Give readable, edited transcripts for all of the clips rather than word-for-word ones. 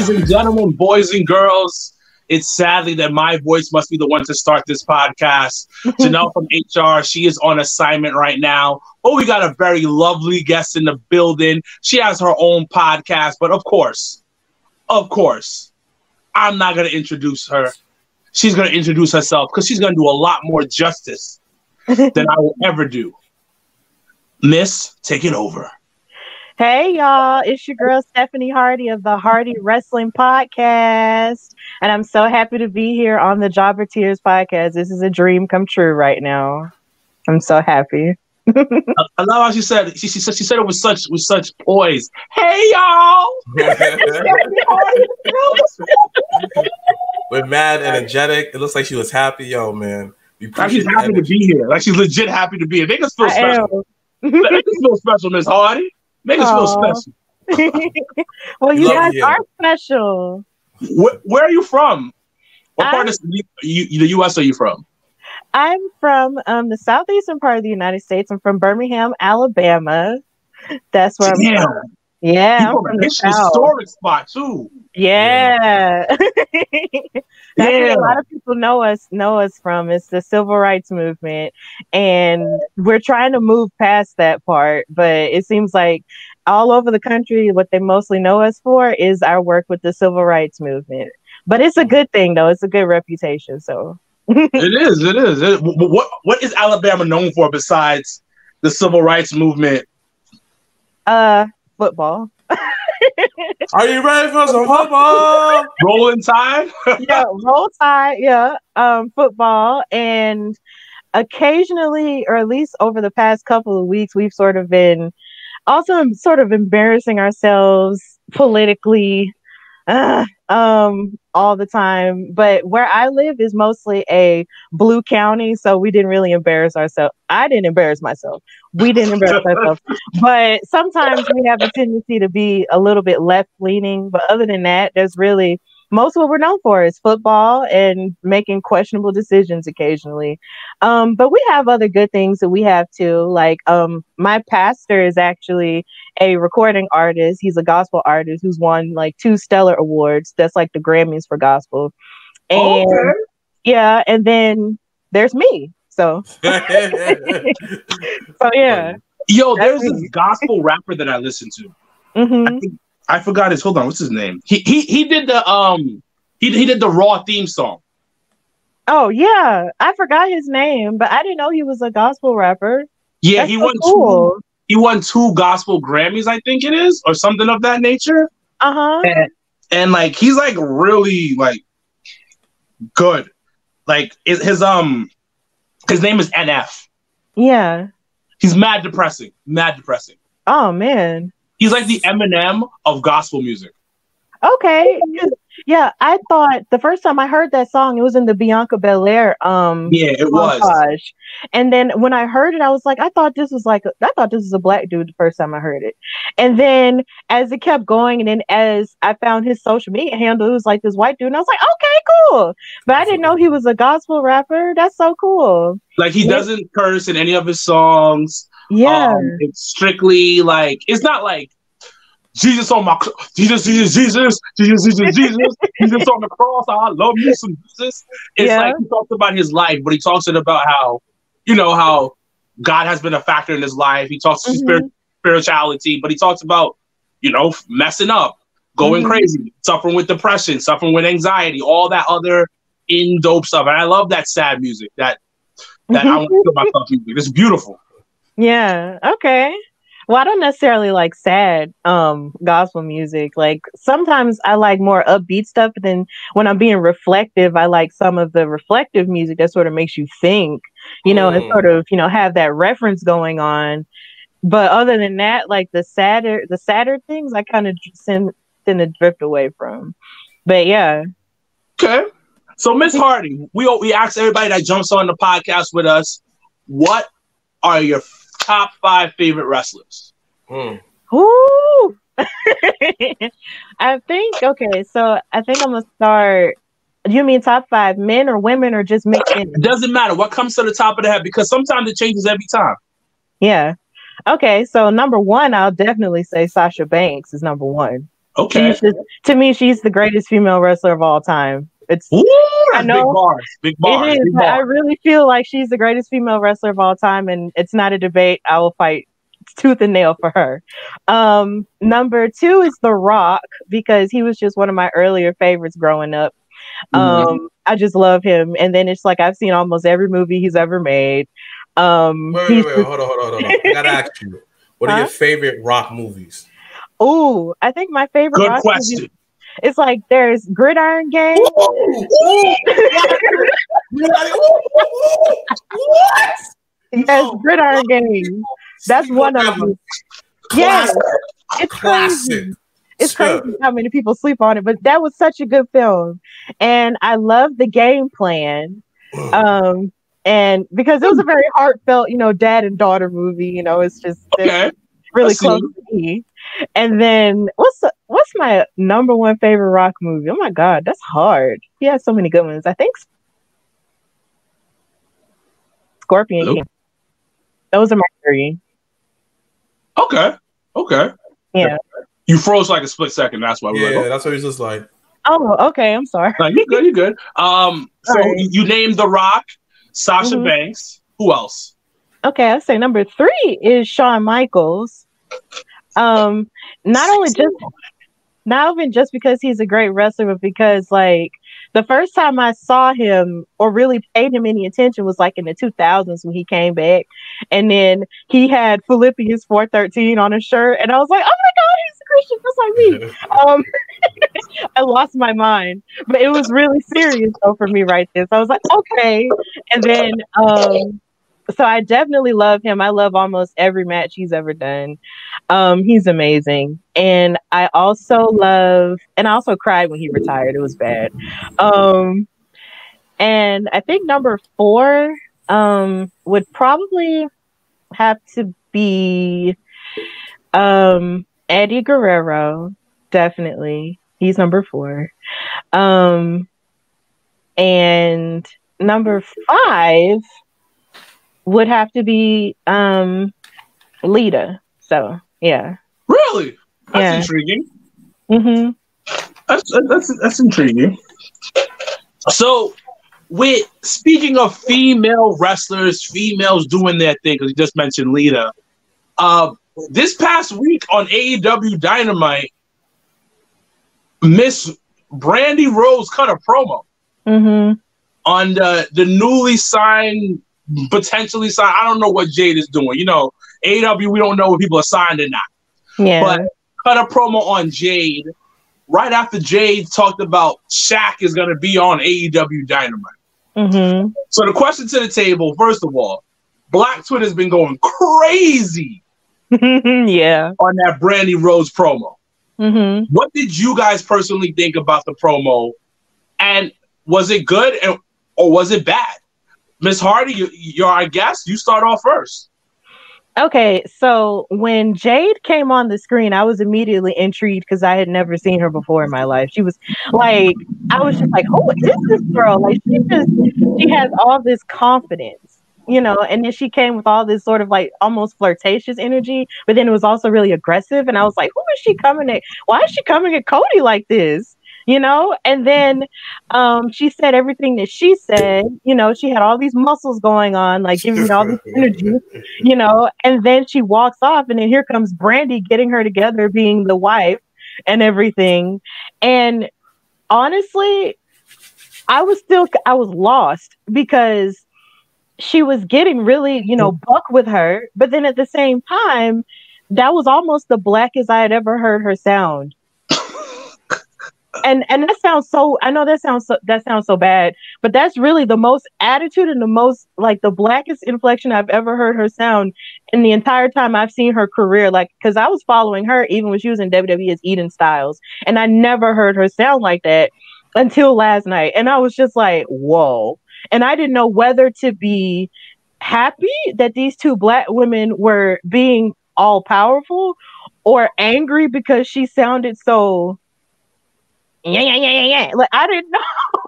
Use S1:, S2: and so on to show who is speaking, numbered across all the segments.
S1: Ladies and gentlemen, boys and girls, it's sadly that my voice must be the one to start this podcast. Janelle from HR, she is on assignment right now. Oh, we got a very lovely guest in the building. She has her own podcast, but of course, I'm not going to introduce her. She's going to introduce herself because she's going to do a lot more justice than I will ever do. Miss, take it over.
S2: Hey, y'all. It's your girl, Stephanie Hardy of the Hardy Wrestling Podcast. And I'm so happy to be here on the Jobber Tears podcast. This is a dream come true right now. I'm so happy.
S1: I love how she said it with such poise. Hey, y'all.
S3: We're mad, energetic. It looks like she was happy. Yo, man.
S1: Like she's happy to be here. Like she's legit happy to be here. Make us feel special. Make us feel special, Miss Hardy. Make us feel special.
S2: Well, you guys are special.
S1: Where are you from? What part of the U.S. are you from?
S2: I'm from the southeastern part of the United States. I'm from Birmingham, Alabama. That's where I'm from. Yeah, I'm from the
S1: historic spot too.
S2: Yeah. That's where a lot of people know us from. It's the civil rights movement, and we're trying to move past that part, but it seems like all over the country what they mostly know us for is our work with the civil rights movement. But it's a good thing though. It's a good reputation, so
S1: it is. What is Alabama known for besides the civil rights movement?
S2: Football.
S3: Are you ready for some football?
S1: Rolling Tide?
S2: Yeah, Roll Tide, yeah. Football. And occasionally, or at least over the past couple of weeks, we've sort of been also sort of embarrassing ourselves politically all the time. But where I live is mostly a blue county, so we didn't really embarrass ourselves. I didn't embarrass myself. We didn't embarrass ourselves. But sometimes we have a tendency to be a little bit left-leaning. But other than that, there's really most of what we're known for is football and making questionable decisions occasionally. But we have other good things that we have too. Like my pastor is actually a recording artist. He's a gospel artist who's won like 2 Stellar Awards. That's like the Grammys for gospel. And yeah, and then there's me. So yeah.
S1: Yo, there's this gospel rapper that I listen to.
S2: Mm-hmm.
S1: I forgot his. Hold on, what's his name? He did the he did the Raw theme song.
S2: Oh yeah, I forgot his name, but I didn't know he was a gospel rapper.
S1: Yeah, he won cool. He won 2 gospel Grammys, I think it is, or something of that nature. And like he's like really like good. Like his name is NF.
S2: Yeah.
S1: He's mad depressing.
S2: Oh man.
S1: He's like the Eminem of gospel music.
S2: Okay. Yeah, I thought the first time I heard that song, it was in the Bianca Belair
S1: yeah, it
S2: montage.
S1: was.
S2: And then when I heard it, I was like, I thought this was a black dude the first time I heard it. And then as it kept going, and then as I found his social media handle, it was like this white dude, and I was like, okay, cool. But I didn't know he was a gospel rapper. That's so cool.
S1: Like he doesn't curse in any of his songs.
S2: Yeah.
S1: It's strictly like, it's not like Jesus on my Jesus on the cross. I love you some Jesus. It's like he talks about his life, but he talks about how, how God has been a factor in his life. He talks spirituality, but he talks about, messing up, going crazy, suffering with depression, suffering with anxiety, all that other dope stuff. And I love that sad music, that I want to feel myself music. It's beautiful.
S2: Yeah. Okay. Well, I don't necessarily like sad gospel music. Like sometimes I like more upbeat stuff, but then when I'm being reflective, I like some of the reflective music that sort of makes you think, and sort of, have that reference going on. But other than that, like the sadder things, I kind of tend to drift away from. But yeah.
S1: Okay. So Miss Hardy, we asked everybody that jumps on the podcast with us, what are your top 5 favorite wrestlers?
S2: Ooh. I think I'm gonna start. You mean top 5 men or women or just mixed in?
S1: It doesn't matter what comes to the top of the head because sometimes it changes every time.
S2: Yeah. Okay, so number 1, I'll definitely say Sasha Banks is number 1.
S1: Okay.
S2: To me, she's the greatest female wrestler of all time.
S1: Ooh, I know big bars.
S2: It is. I really feel like she's the greatest female wrestler of all time, and it's not a debate. I will fight tooth and nail for her. Number 2 is The Rock, because he was just one of my earlier favorites growing up. I just love him, and then it's like I've seen almost every movie he's ever made.
S3: Wait, hold on. I gotta ask you, what are your favorite Rock movies?
S2: Oh, I think my favorite
S1: Good
S2: Rock
S1: question.
S2: movie, it's like there's Gridiron Gang.
S3: What?
S2: Yes, Gridiron Gang. That's one of them. Yes, it's crazy. It's crazy how many people sleep on it, but that was such a good film, and I love the game plan. And because it was a very heartfelt, dad and daughter movie. It's just really close to me. And then what's my number 1 favorite Rock movie? Oh my God, that's hard. He has so many good ones. I think Scorpion King. Those are my 3.
S1: Okay.
S2: Yeah.
S1: You froze like a split second. That's why we're
S3: that's what he's just like.
S2: Oh, okay. I'm sorry.
S1: No, you're good. You named The Rock, Sasha Banks. Who else?
S2: Okay, I'll say number 3 is Shawn Michaels. Not even just because he's a great wrestler, but because like the first time I saw him or really paid him any attention was like in the 2000s when he came back, and then he had Philippians 4:13 on his shirt, and I was like, oh my God, he's a Christian just like me. I lost my mind, but it was really serious though for me right there. So I was like, okay, and then so I definitely love him. I love almost every match he's ever done. He's amazing. And I also cried when he retired. It was bad. And I think number 4 would probably have to be Eddie Guerrero. Definitely. He's number 4. And number 5 would have to be Lita. So yeah.
S1: Really? That's intriguing. That's intriguing. So, speaking of female wrestlers, females doing their thing, because you just mentioned Lita. This past week on AEW Dynamite, Miss Brandi Rhodes cut a promo on the newly signed. Potentially signed. I don't know what Jade is doing. AEW, we don't know if people are signed or not.
S2: Yeah.
S1: But cut a promo on Jade right after Jade talked about Shaq is going to be on AEW Dynamite. So the question to the table, first of all, Black Twitter's been going crazy on that Brandi Rhodes promo. What did you guys personally think about the promo? And was it good or was it bad? Miss Hardy, you're our guest. You start off first.
S2: Okay, so when Jade came on the screen, I was immediately intrigued because I had never seen her before in my life. She was like, I was just like, who is this girl? Like, she has all this confidence, and then she came with all this sort of like almost flirtatious energy, but then it was also really aggressive. And I was like, who is she coming at? Why is she coming at Cody like this? And then she said everything that she said, she had all these muscles going on, like giving me all this energy, and then she walks off, and then here comes Brandi getting her together, being the wife and everything. And honestly, I was lost because she was getting really, buck with her, but then at the same time, that was almost the blackest I had ever heard her sound. And that sounds so, I know that sounds so bad, but that's really the most attitude and the most like the blackest inflection I've ever heard her sound in the entire time I've seen her career. Like, because I was following her even when she was in WWE as Eden Styles, and I never heard her sound like that until last night. And I was just like, whoa. And I didn't know whether to be happy that these two black women were being all powerful or angry because she sounded so yeah. Like, I didn't know.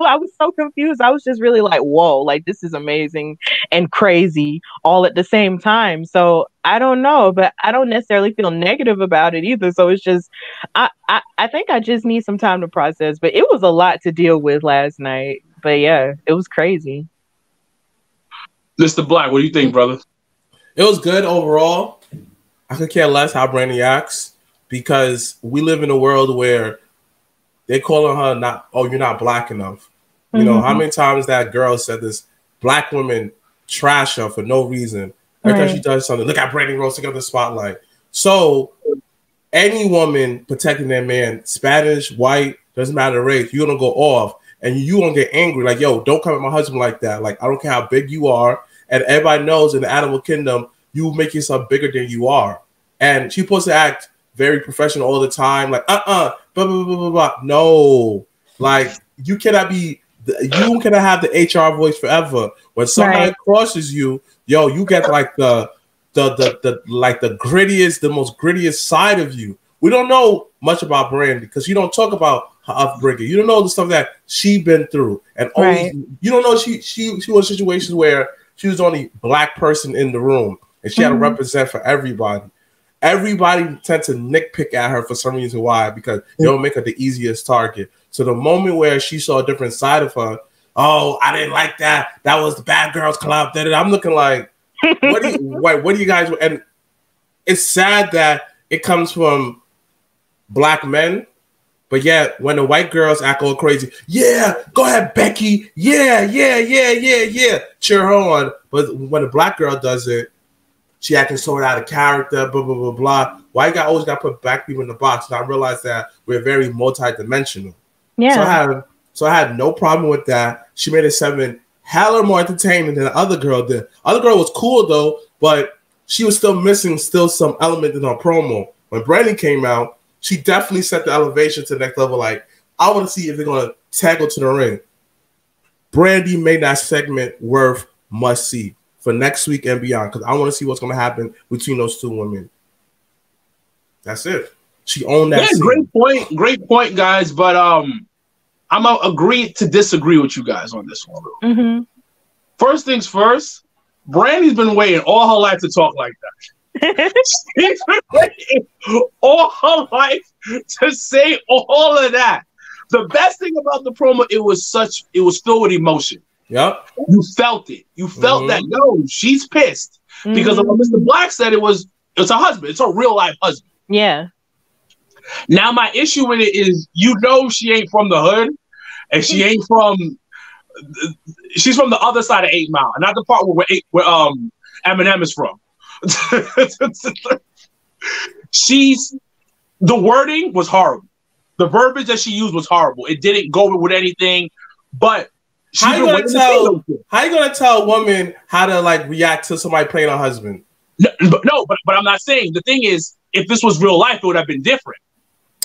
S2: I was so confused. I was just really like, whoa, like this is amazing and crazy all at the same time. So I don't know, but I don't necessarily feel negative about it either. So it's just, I think I just need some time to process. But it was a lot to deal with last night. But yeah, it was crazy.
S1: Mr. Black, what do you think, brother?
S3: It was good overall. I could care less how Brandi acts because we live in a world where they calling her not, oh, you're not black enough. You know, how many times that girl said this black women trash her for no reason. Every time she does something, look at Brandi Rhodes, take up the spotlight. So any woman protecting their man, Spanish, white, doesn't matter the race, you're gonna go off and you gonna get angry, like, yo, don't come at my husband like that. Like, I don't care how big you are. And everybody knows in the animal kingdom, you make yourself bigger than you are. And she's supposed to act very professional all the time, like, blah, blah, blah, blah, blah. No, like, you cannot have the HR voice forever. When somebody crosses you, yo, you get like the grittiest, the most grittiest side of you. We don't know much about Brandi because you don't talk about her upbringing. You don't know the stuff that she been through, and always you don't know she was in situations where she was the only black person in the room, and she had to represent for everybody. Everybody tend to nitpick at her for some reason. Why? Because they don't make her the easiest target. So the moment where she saw a different side of her, oh, I didn't like that. That was the Bad Girls Club. I'm looking like, what do you guys? And it's sad that it comes from black men, but yet when the white girls act all crazy, yeah, go ahead, Becky, yeah, cheer her on. But when a black girl does it, she acting sort out of character, blah, blah, blah, blah. Why you always got to put black people in the box? And I realized that we're very multi-dimensional. Yeah. So I had no problem with that. She made a 7 hella more entertaining than the other girl did. Other girl was cool, though, but she was still missing some element in her promo. When Brandi came out, she definitely set the elevation to the next level. Like, I want to see if they're going to tackle to the ring. Brandi made that segment worth must-see for next week and beyond, because I want to see what's going to happen between those two women. That's it. She owned that. Yeah,
S1: great point, guys. But I'm gonna agree to disagree with you guys on this one. First things first, Brandi's been waiting all her life to talk like that. She's been waiting all her life to say all of that. The best thing about the promo, it was filled with emotion.
S3: Yep.
S1: You felt it. You felt that, no, she's pissed. Because of what Mr. Black said, it's her husband. It's her real life husband.
S2: Yeah.
S1: Now my issue with it is, she ain't from the hood, and she ain't from. She's from the other side of 8 Mile, not the part where Eminem is from. The wording was horrible. The verbiage that she used was horrible. It didn't go with anything. But
S3: how you gonna tell a woman how to like react to somebody playing her husband?
S1: No, but I'm not saying. The thing is, if this was real life, it would have been different.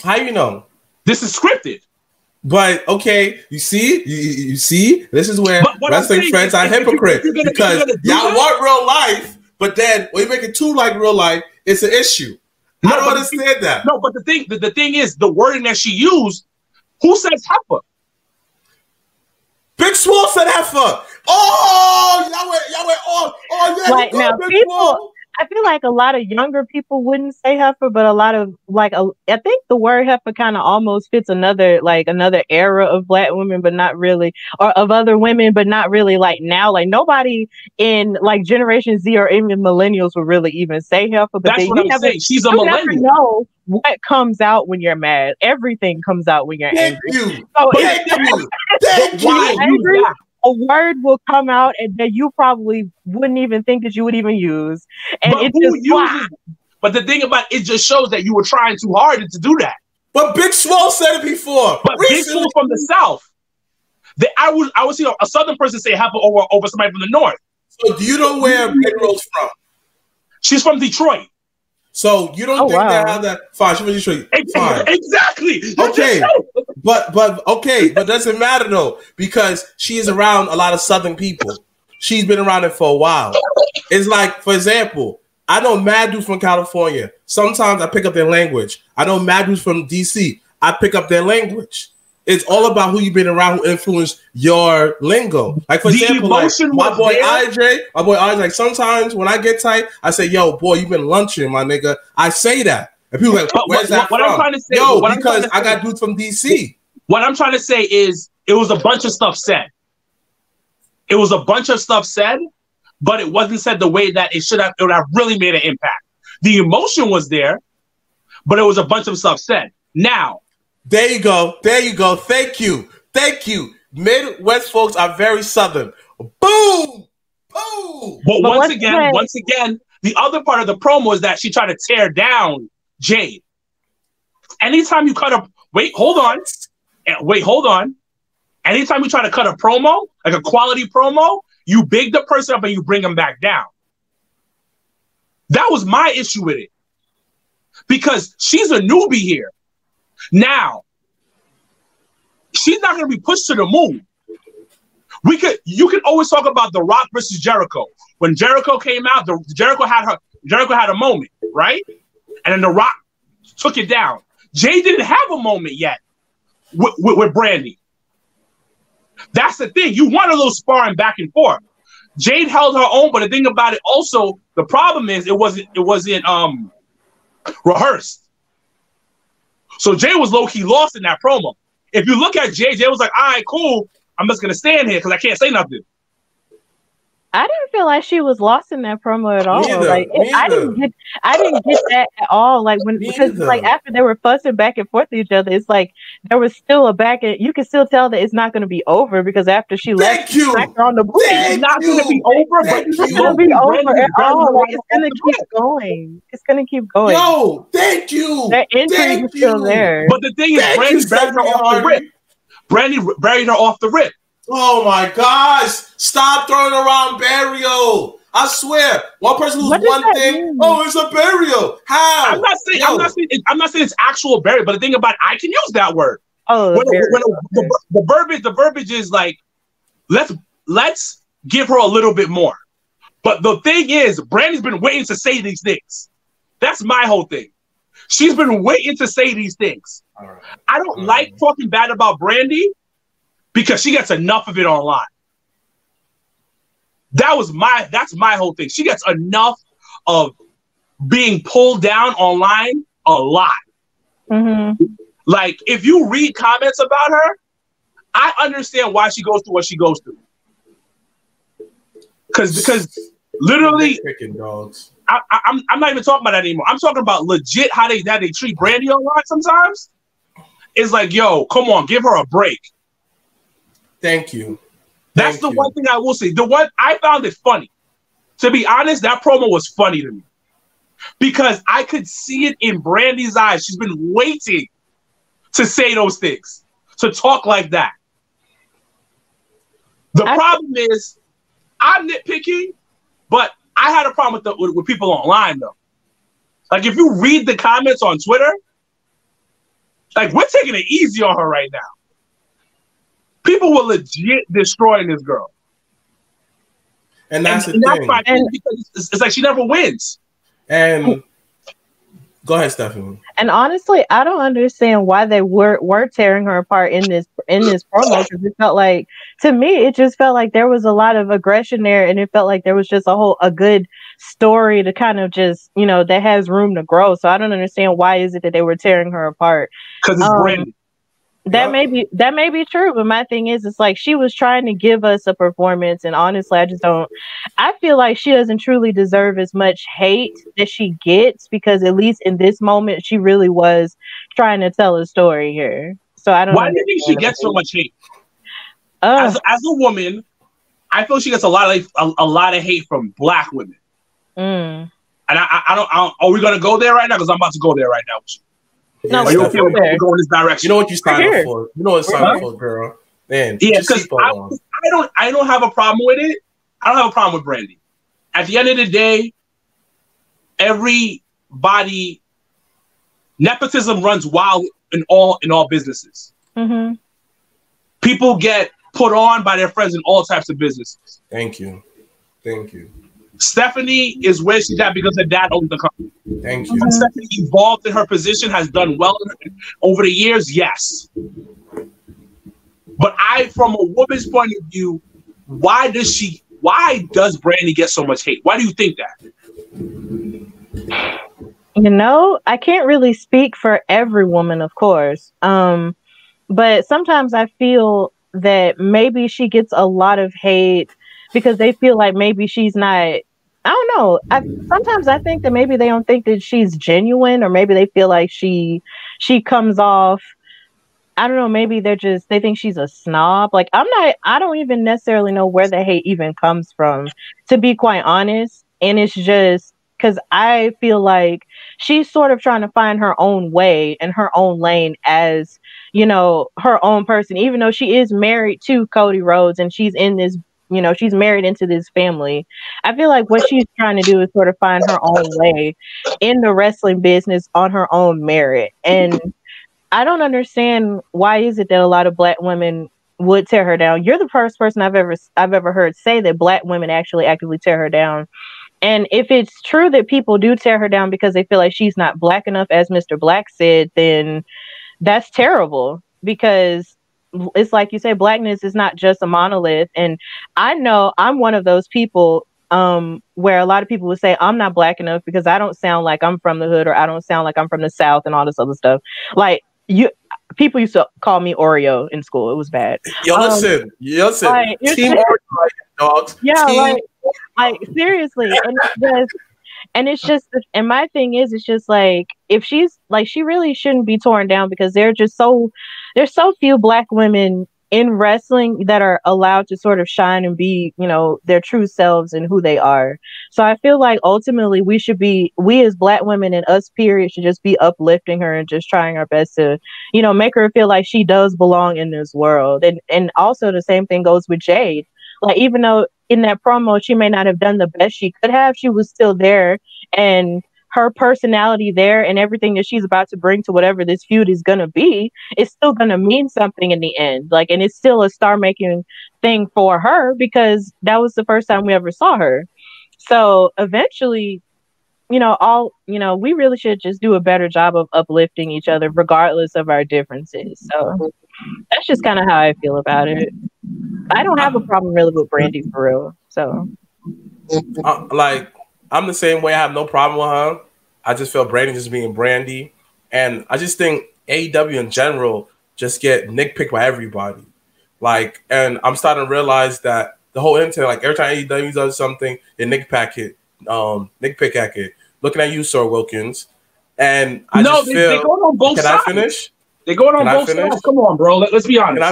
S3: How you know?
S1: This is scripted.
S3: But okay, you see, this is where wrestling friends are hypocrites, because y'all want real life, but then when you make it too like real life, it's an issue. I don't understand that.
S1: No, but the thing is, the wording that she used, who says heifer?
S3: Big Swole said heifer. Oh, y'all went on. Oh, yeah.
S2: Like, now, people, I feel like a lot of younger people wouldn't say heifer, but a lot of I think the word heifer kind of almost fits another era of black women, but not really, or of other women, but not really like now. Like nobody in like Generation Z or even millennials would really even say heifer. But
S1: that's what I'm saying. She's a millennial.
S2: You never know what comes out when you're mad. Everything comes out when you're angry.
S3: Thank you.
S2: A word will come out and that you probably wouldn't even think that you would even use. And
S1: but the thing about it just shows that you were trying too hard to do that.
S3: But Big Swole said it before.
S1: But Big Swole from the South. I would see a Southern person say heifer over somebody from the North.
S3: So do you know where Brandi Rhodes from?
S1: She's from Detroit.
S3: So you don't think that how that fine? She's from Detroit. Fine.
S1: Exactly.
S3: Okay. But doesn't matter though, because she is around a lot of Southern people. She's been around it for a while. It's like, for example, I know mad dudes from California. Sometimes I pick up their language. I know mad dudes from DC. I pick up their language. It's all about who you've been around, who influenced your lingo. Like for example, like, my boy IJ, like sometimes when I get tight, I say, "Yo, boy, you've been lunching, my nigga." I say that, and people are like, "Where's that from?" I'm trying to say, because I got dudes from DC.
S1: What I'm trying to say is, it was a bunch of stuff said. It was a bunch of stuff said, but it wasn't said the way that it should have. It would have really made an impact. The emotion was there, but it was a bunch of stuff said. Now,
S3: there you go. There you go. Thank you. Thank you. Midwest folks are very Southern. Boom. Boom.
S1: But once again, the other part of the promo is that she tried to tear down Jade. Anytime you cut a hold on. Anytime you try to cut a promo, like a quality promo, you big the person up and you bring them back down. That was my issue with it. Because she's a newbie here. Now, she's not going to be pushed to the moon. You can always talk about The Rock versus Jericho. When Jericho came out, Jericho had a moment, right? And then The Rock took it down. Jay didn't have a moment yet with Brandi. That's the thing. You want a little sparring back and forth. Jade held her own, but the thing about it also, the problem is it wasn't rehearsed. So Jay was low-key lost in that promo. If you look at Jay was like, all right, cool. I'm just going to stand here because I can't say nothing.
S2: I didn't feel like she was lost in that promo at all. I didn't get that at all. Like because like after they were fussing back and forth with each other, it's like there was still a back and you can still tell that it's not going to be over because after she left, she smacked her on the booty.
S1: It's not going to be over, but
S2: it's not going to be over at all. Like it's going to keep going. It's going to keep going.
S3: Yo, thank you.
S2: That intrigue is still there.
S1: But the thing is, Brandi buried her off the rip. Brandi buried her off the rip.
S3: Oh my gosh! Stop throwing around burial. I swear, one person who's one thing. Mean? Oh, it's a burial. How?
S1: I'm not saying it's actual burial, but the thing about it, I can use that word.
S2: Oh,
S1: the verbiage is like, let's give her a little bit more. But the thing is, Brandi's been waiting to say these things. That's my whole thing. She's been waiting to say these things. Right. I don't like talking bad about Brandi. Because she gets enough of it online. That's my whole thing. She gets enough of being pulled down online a lot. Mm-hmm. Like, if you read comments about her, I understand why she goes through what she goes through. Because literally, I'm not even talking about that anymore. I'm talking about legit how they treat Brandi online sometimes. It's like, yo, come on, give her a break.
S3: Thank you.
S1: That's the one thing I will say. The one I found it funny. To be honest, that promo was funny to me. Because I could see it in Brandi's eyes. She's been waiting to say those things. To talk like that. The problem is, I'm nitpicking, but I had a problem with people online, though. Like, if you read the comments on Twitter, like, we're taking it easy on her right now. People were legit destroying this girl.
S3: And that's the thing.
S1: Because it's like she never wins.
S3: And go ahead, Stephanie.
S2: And honestly, I don't understand why they were tearing her apart in this promo. Because it felt like, to me, it just felt like there was a lot of aggression there, and it felt like there was just a good story to kind of just, that has room to grow. So I don't understand why is it that they were tearing her apart.
S1: Because it's Brandi.
S2: That may be true, but my thing is, it's like she was trying to give us a performance, and honestly, I feel like she doesn't truly deserve as much hate that she gets, because at least in this moment, she really was trying to tell a story here. So I don't.
S1: Why do you think she gets so much hate? As a woman, I feel she gets a lot of hate from Black women. And I don't. Are we gonna go there right now? Because I'm about to go there right now with you.
S2: No,
S1: are you okay with go in this direction?
S3: You know what you signed up for. You know what you signed up for, girl. Man,
S1: yeah, because I don't have a problem with it. I don't have a problem with Brandi. At the end of the day, everybody, nepotism runs wild in all businesses. Mm-hmm. People get put on by their friends in all types of businesses.
S3: Thank you.
S1: Stephanie is where she's at because her dad owns the company.
S3: Thank you.
S1: Stephanie evolved in her position, has done well over the years, yes. But from a woman's point of view, why does Brandi get so much hate? Why do you think that?
S2: You know, I can't really speak for every woman, of course. But sometimes I feel that maybe she gets a lot of hate because they feel like maybe she's not. I don't know. Sometimes I think that maybe they don't think that she's genuine, or maybe they feel like she comes off. I don't know. Maybe they think she's a snob. Like I don't even necessarily know where the hate even comes from, to be quite honest. And it's just because I feel like she's sort of trying to find her own way and her own lane as, you know, her own person, even though she is married to Cody Rhodes and she's in this, you know, she's married into this family. I feel like what she's trying to do is sort of find her own way in the wrestling business on her own merit. And I don't understand, why is it that a lot of Black women would tear her down? You're the first person I've ever heard say that Black women actually actively tear her down. And if it's true that people do tear her down because they feel like she's not Black enough, as Mrblacc said, then that's terrible, because it's like you say, Blackness is not just a monolith. And I know I'm one of those people where a lot of people would say I'm not Black enough because I don't sound like I'm from the hood, or I don't sound like I'm from the South and all this other stuff. Like, people used to call me Oreo in school. It was bad.
S3: Yo, listen. Like, Team Oreo, dogs.
S2: Yeah,
S3: Team
S2: like seriously. And my thing is, it's just like, if she's like, she really shouldn't be torn down, because there's so few Black women in wrestling that are allowed to sort of shine and be, you know, their true selves and who they are. So I feel like ultimately we as Black women, and us period, should just be uplifting her and just trying our best to, you know, make her feel like she does belong in this world. And also the same thing goes with Jade. Like, even though in that promo she may not have done the best she could have, she was still there, and her personality there and everything that she's about to bring to whatever this feud is going to be, is still going to mean something in the end. Like, and it's still a star making thing for her, because that was the first time we ever saw her. So eventually, you know, we really should just do a better job of uplifting each other regardless of our differences. So that's just kind of how I feel about it. I don't have a problem really with Brandi, for real. So
S3: like, I'm the same way. I have no problem with her. I just feel Brandi just being Brandi. And I just think AEW in general just get nitpicked by everybody. Like, and I'm starting to realize that the whole internet, like, every time AEW does something, they nitpick at it. Looking at you, Sir Wilkins. And I just feel...
S1: they go on both sides.
S3: Can I finish?
S1: They go on both sides. Come on, bro. Let's be honest.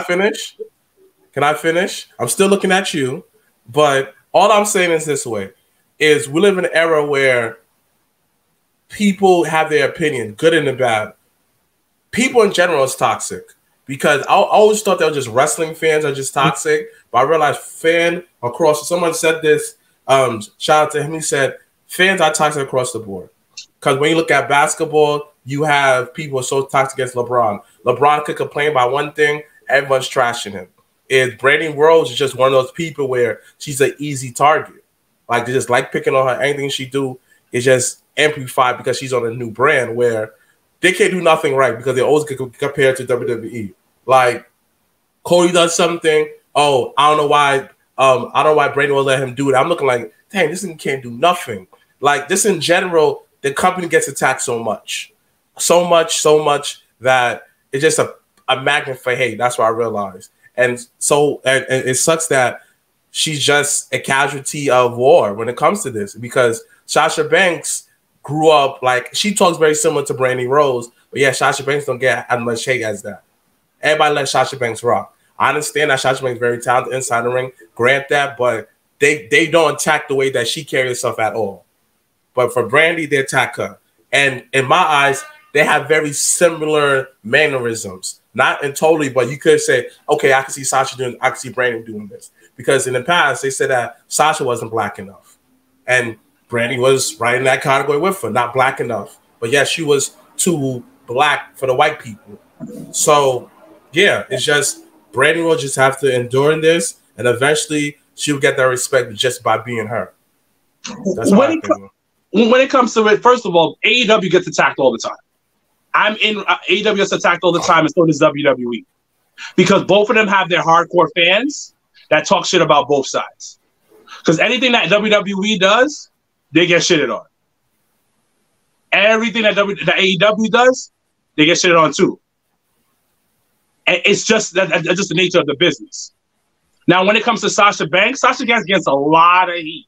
S3: Can I finish? I'm still looking at you. But all I'm saying is this way. Is we live in an era where people have their opinion, good and the bad. People in general is toxic, because I always thought that just wrestling fans are just toxic, but I realized someone said this, shout out to him, he said, fans are toxic across the board. Because when you look at basketball, you have people so toxic against LeBron. LeBron could complain about one thing, everyone's trashing him. Brandi Rhodes is just one of those people where she's an easy target. Like, they just like picking on her. Anything she do is just amplified because she's on a new brand where they can't do nothing right, because they always get compared to WWE. Like, Cody does something. Oh, I don't know why Brandi will let him do it. I'm looking like, dang, this thing can't do nothing. Like, this in general, the company gets attacked so much that it's just a magnet for hate. That's what I realized. And so, and it sucks that she's just a casualty of war when it comes to this, because Sasha Banks grew up, like, she talks very similar to Brandi Rhodes, but yeah, Sasha Banks don't get as much hate as that. Everybody lets Sasha Banks rock. I understand that Sasha Banks is very talented inside the ring, grant that, but they don't attack the way that she carries herself at all. But for Brandi, they attack her. And in my eyes, they have very similar mannerisms. Not in totally, but you could say, okay, I can see Sasha doing, I can see Brandi doing this. Because in the past, they said that Sasha wasn't Black enough. And Brandi was right in that category with her, not Black enough. But yeah, she was too Black for the white people. So, yeah, it's just Brandi will just have to endure in this, and eventually she'll get that respect just by being her. That's my opinion.
S1: When it comes to it, first of all, AEW gets attacked all the time. AEW gets attacked all the time, and so does WWE. because both of them have their hardcore fans that talk shit about both sides. Because anything that WWE does, they get shitted on. Everything that AEW does, they get shitted on too. And it's just that's just the nature of the business. Now, when it comes to Sasha Banks gets a lot of heat.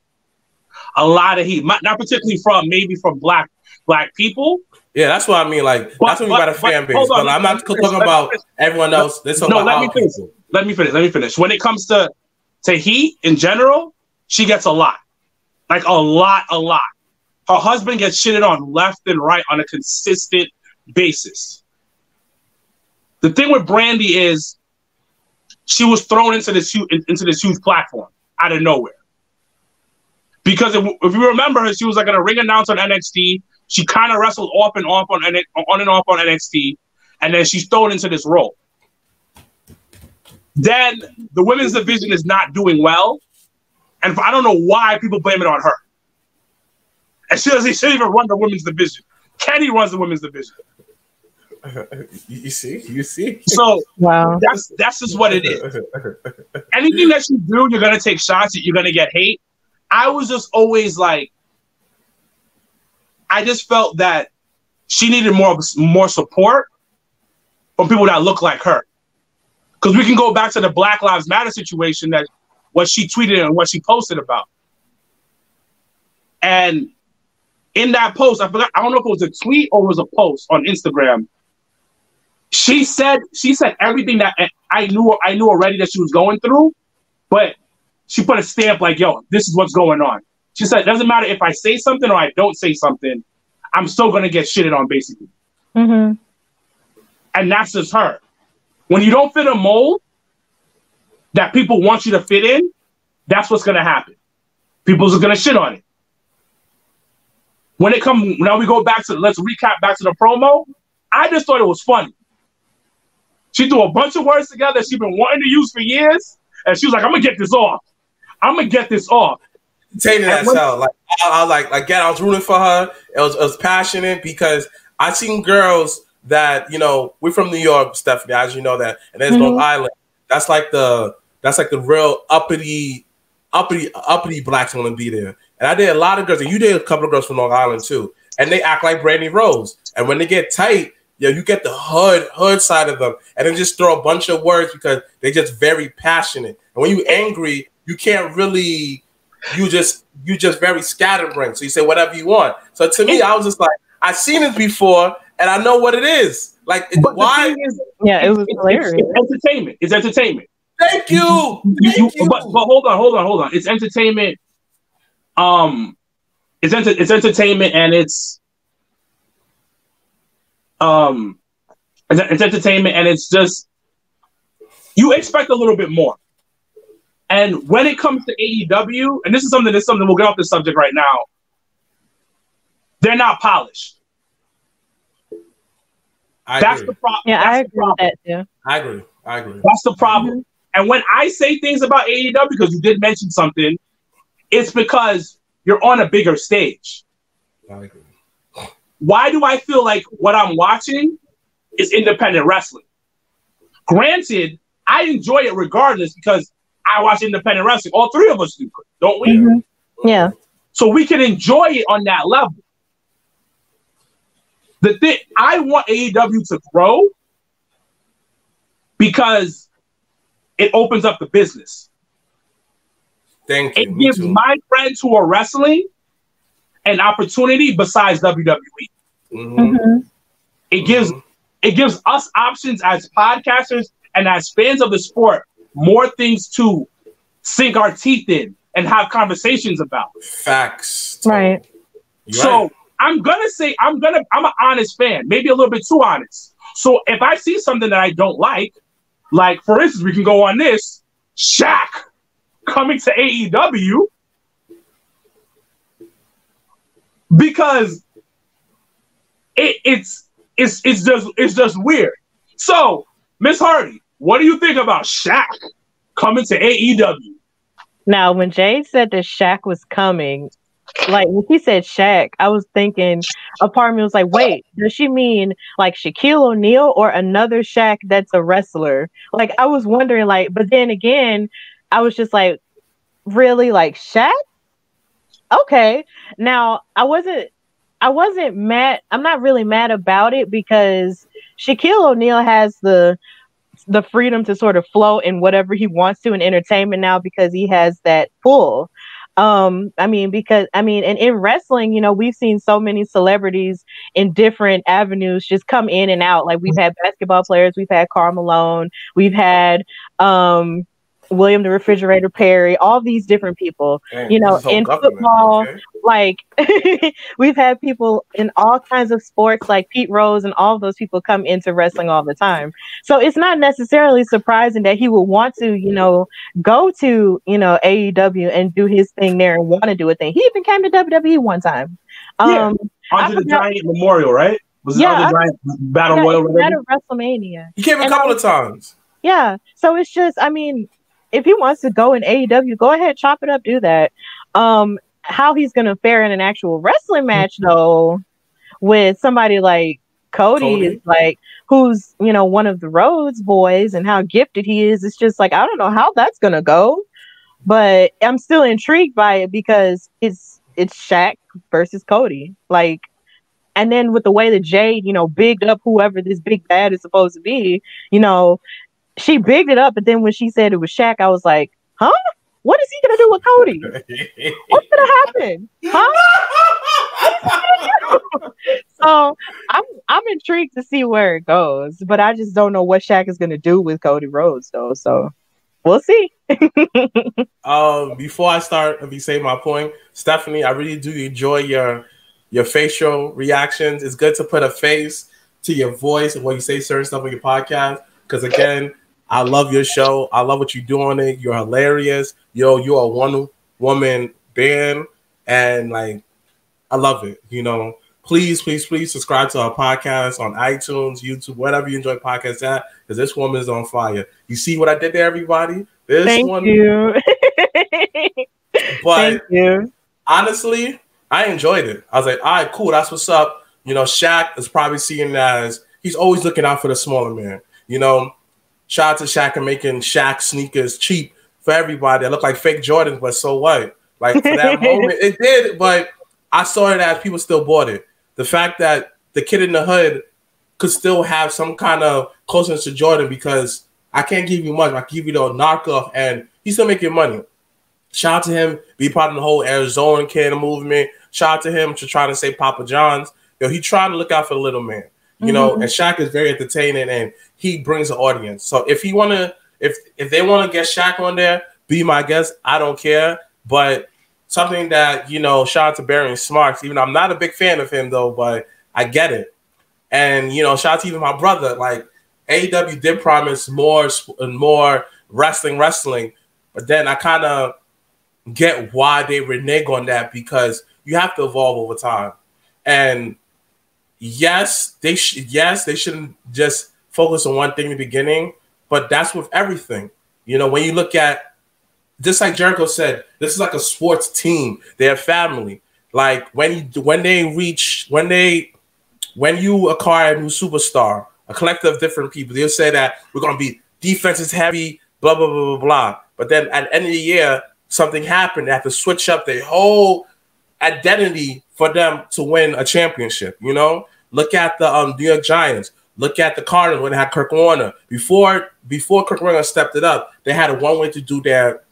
S1: A lot of heat. Not particularly from black people.
S3: Yeah, that's what I mean. Like, that's what I mean by the fan base. But I'm not talking about everyone else. Let me finish. When it comes to heat in general, she gets a lot. Like, a lot. Her husband gets shitted on left and right on a consistent basis. The thing with Brandi is she was thrown into this huge platform out of nowhere. Because if you remember her, she was like a ring announcer on NXT. She kind of wrestled on and off on NXT, and then she's thrown into this role. Then the women's division is not doing well, and I don't know why people blame it on her. And she shouldn't even run the women's division. Kenny runs the women's division. You see.
S1: So wow, that's just what it is. Anything that you do, you're gonna take shots. You're gonna get hate. I was just always like, I just felt that she needed more support from people that look like her. Because we can go back to the Black Lives Matter situation, that what she tweeted and what she posted about. And in that post, I don't know if it was a tweet or it was a post on Instagram. She said everything that I knew already that she was going through, but she put a stamp like, yo, this is what's going on. She said, it doesn't matter if I say something or I don't say something, I'm still going to get shitted on, basically.
S2: Mm-hmm.
S1: And that's just her. When you don't fit a mold that people want you to fit in, that's what's going to happen. People's are going to shit on it. Now we go back to, let's recap back to the promo. I just thought it was funny. She threw a bunch of words together she's been wanting to use for years, and she was like, I'm going to get this off.
S3: Take that sound. Like, I was rooting for her. It was passionate because I seen girls that, we're from New York, Stephanie, as you know that, and there's Long Island. That's like the real uppity blacks want to be there. And I did a lot of girls, and you did a couple of girls from Long Island too, and they act like Brandi Rhodes. And when they get tight, you get the hood side of them, and then just throw a bunch of words because they're just very passionate. And when you're angry, you can't really. You just very scatterbrained. So you say whatever you want. So to me, I was just like, I've seen it before, and I know what it is. Like, why?
S2: It was hilarious.
S1: It's entertainment.
S3: Thank you.
S1: But hold on. It's entertainment. It's entertainment, and it's entertainment, and it's just you expect a little bit more. And when it comes to AEW, and this is something we'll get off this subject right now, they're not polished. That's the problem.
S2: Yeah, I agree with that too.
S3: I agree.
S1: That's the problem. And when I say things about AEW, because you did mention something, it's because you're on a bigger stage.
S3: I agree.
S1: Why do I feel like what I'm watching is independent wrestling? Granted, I enjoy it regardless because I watch independent wrestling. All three of us do, don't we?
S2: Mm-hmm. Yeah.
S1: So we can enjoy it on that level. The thing, I want AEW to grow because it opens up the business.
S3: Thank you.
S1: It gives my friends who are wrestling an opportunity besides WWE.
S3: Mm-hmm.
S1: It gives us options as podcasters and as fans of the sport, more things to sink our teeth in and have conversations about.
S3: Facts.
S2: Right.
S1: So I'm gonna say I'm an honest fan, maybe a little bit too honest. So if I see something that I don't like for instance, we can go on this, Shaq coming to AEW, because it's just weird. So, Miss Hardy, what do you think about Shaq coming to AEW?
S2: Now, when Jade said that Shaq was coming, like when she said Shaq, I was thinking, a part of me was like, wait, does she mean like Shaquille O'Neal or another Shaq that's a wrestler? Like I was wondering, like, but then again, I was just like, really, like Shaq? Okay. Now I wasn't mad. I'm not really mad about it because Shaquille O'Neal has the freedom to sort of flow in whatever he wants to in entertainment now because he has that pull. And in wrestling, you know, we've seen so many celebrities in different avenues just come in and out. Like we've had basketball players, we've had Karl Malone, we've had William the Refrigerator Perry, all these different people. Dang, you know, in football, okay. Like we've had people in all kinds of sports, like Pete Rose and all of those people come into wrestling all the time. So it's not necessarily surprising that he would want to, you know, go to, you know, AEW and do his thing there and want to do a thing. He even came to WWE one time.
S1: Andre the Giant Memorial, right? Was it Andre the Giant Battle Royal?
S2: At WrestleMania.
S3: He came a couple of times.
S2: Yeah. So it's just, I mean, if he wants to go in AEW, go ahead, chop it up, do that. How he's gonna fare in an actual wrestling match though, with somebody like Cody is like, who's, you know, one of the Rhodes boys and how gifted he is, it's just like, I don't know how that's gonna go. But I'm still intrigued by it because it's Shaq versus Cody. Like, and then with the way that Jade, you know, bigged up whoever this big bad is supposed to be, you know, she bigged it up, but then when she said it was Shaq, I was like, huh? What is he gonna do with Cody? What's gonna happen? Huh? So I'm intrigued to see where it goes, but I just don't know what Shaq is gonna do with Cody Rhodes though. So we'll see.
S3: Before I start, let me say my point, Stephanie, I really do enjoy your facial reactions. It's good to put a face to your voice and when you say certain stuff on your podcast. Because again, I love your show. I love what you do on it. You're hilarious. You're a one-woman band, and like, I love it. You know, please subscribe to our podcast on iTunes, YouTube, whatever you enjoy podcasts at, because this woman is on fire. You see what I did there, everybody?
S2: Thank you.
S3: But
S2: thank you.
S3: Honestly, I enjoyed it. I was like, all right, cool. That's what's up. You know, Shaq is probably seen as he's always looking out for the smaller man. You know, shout out to Shaq and making Shaq sneakers cheap for everybody. They look like fake Jordans, but so what? Like for that moment, it did. But I saw it as people still bought it. The fact that the kid in the hood could still have some kind of closeness to Jordan because I can't give you much. I can give you the knockoff, and he's still making money. Shout out to him, be part of the whole Arizona kid movement. Shout out to him to try to say Papa John's. Yo, he trying to look out for the little man. You know, and Shaq is very entertaining, and he brings an audience. So if they want to get Shaq on there, be my guest. I don't care. But something that, you know, shout out to Barry Smarks. Even though I'm not a big fan of him though, but I get it. And you know, shout out to even my brother. Like AEW did promise more wrestling, but then I kind of get why they renege on that because you have to evolve over time. And yes, they shouldn't just focus on one thing in the beginning, but that's with everything. You know, when you look at, just like Jericho said, this is like a sports team. They're family. Like when you acquire a new superstar, a collective of different people, they'll say that we're going to be defenses heavy, blah, blah, blah, blah, blah. But then at the end of the year, something happened. They have to switch up their whole identity for them to win a championship. You know, look at the New York Giants. Look at the Cardinals when they had Kurt Warner. Before Kurt Warner stepped it up, they had a one way to do their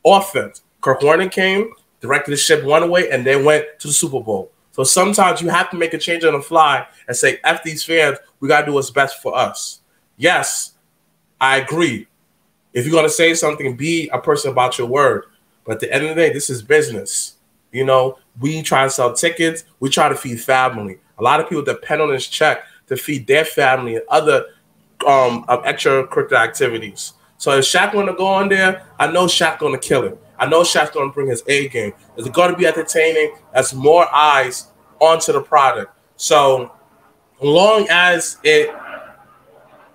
S3: offense. Kurt Warner came, directed the ship one way, and they went to the Super Bowl. So sometimes you have to make a change on the fly and say, F these fans, we got to do what's best for us. Yes, I agree. If you're going to say something, be a person about your word. But at the end of the day, this is business. You know, we try to sell tickets. We try to feed family. A lot of people depend on this check to feed their family and other extracurricular activities. So if Shaq want to go on there, I know Shaq going to kill it. I know Shaq's going to bring his A game. It's going to be entertaining. That's more eyes onto the product. So as long as it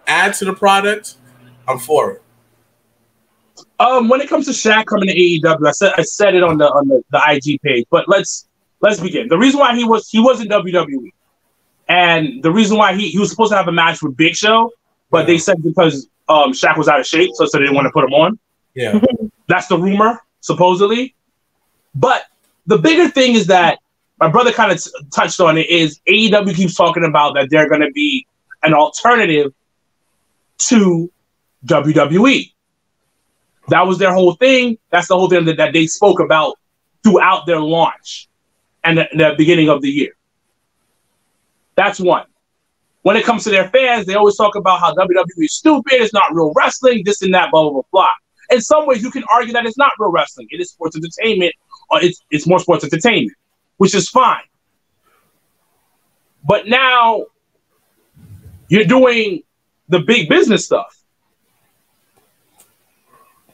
S3: adds to the product, I'm for it.
S1: When it comes to Shaq coming to AEW, I said it on the IG page, but let's let's begin. The reason why he was in WWE, and the reason why he was supposed to have a match with Big Show, but they said because Shaq was out of shape, so they didn't want to put him on.
S3: Yeah,
S1: that's the rumor, supposedly. But the bigger thing is that my brother kind of touched on it. Is AEW keeps talking about that they're going to be an alternative to WWE. That was their whole thing. That's the whole thing that they spoke about throughout their launch and the beginning of the year. That's one. When it comes to their fans, they always talk about how WWE is stupid, it's not real wrestling, this and that, blah, blah, blah, blah. In some ways, you can argue that it's not real wrestling. It is sports entertainment, or it's more sports entertainment, which is fine. But now you're doing the big business stuff.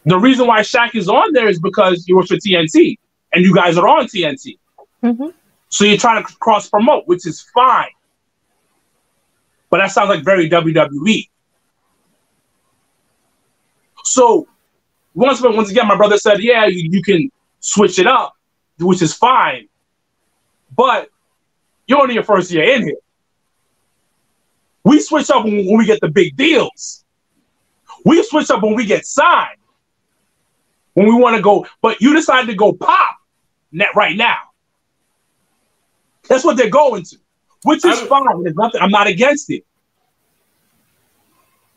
S1: The reason why Shaq is on there is because he works for TNT, and you guys are on TNT.
S2: Mm-hmm.
S1: So you're trying to cross-promote, which is fine. But that sounds like very WWE. So once again, my brother said, yeah, you can switch it up, which is fine. But you're only your first year in here. We switch up when we get the big deals. We switch up when we get signed. When we want to go, but you decided to go pop right now. That's what they're going to, which is fine. There's nothing. I'm not against it.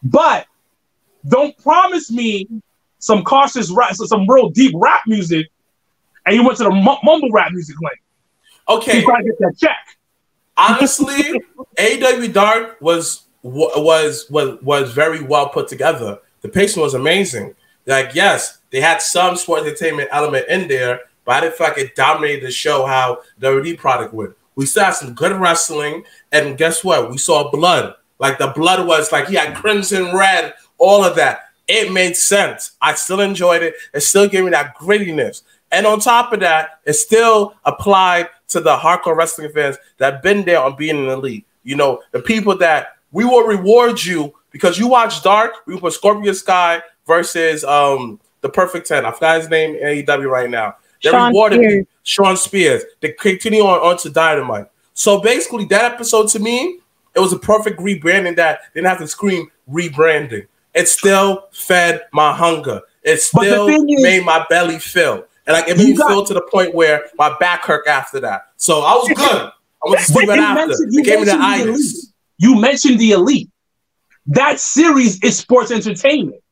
S1: But don't promise me some cautious rap, some real deep rap music, and you went to the mumble rap music lane.
S3: Okay,
S1: you gotta get that check.
S3: Honestly, AEW Dark was very well put together. The pacing was amazing. Like, yes, they had some sports entertainment element in there, but I didn't feel like it dominated the show how the WWE product would. We still had some good wrestling, and guess what? We saw blood. Like, the blood was like, he had crimson red, all of that. It made sense. I still enjoyed it. It still gave me that grittiness. And on top of that, it still applied to the hardcore wrestling fans that have been there on being an elite. You know, the people that we will reward you because you watch Dark. We will put Scorpio Sky versus the Perfect 10. I forgot his name in AEW right now. They rewarded me, Sean Spears. They continue on to Dynamite. So basically, that episode to me, it was a perfect rebranding that didn't have to scream rebranding. It still fed my hunger. It still made my belly fill. And like it made me feel to the point where my back hurt after that. So I was good. I went to sleep right after. It gave me the itis.
S1: You mentioned the Elite. That series is sports entertainment.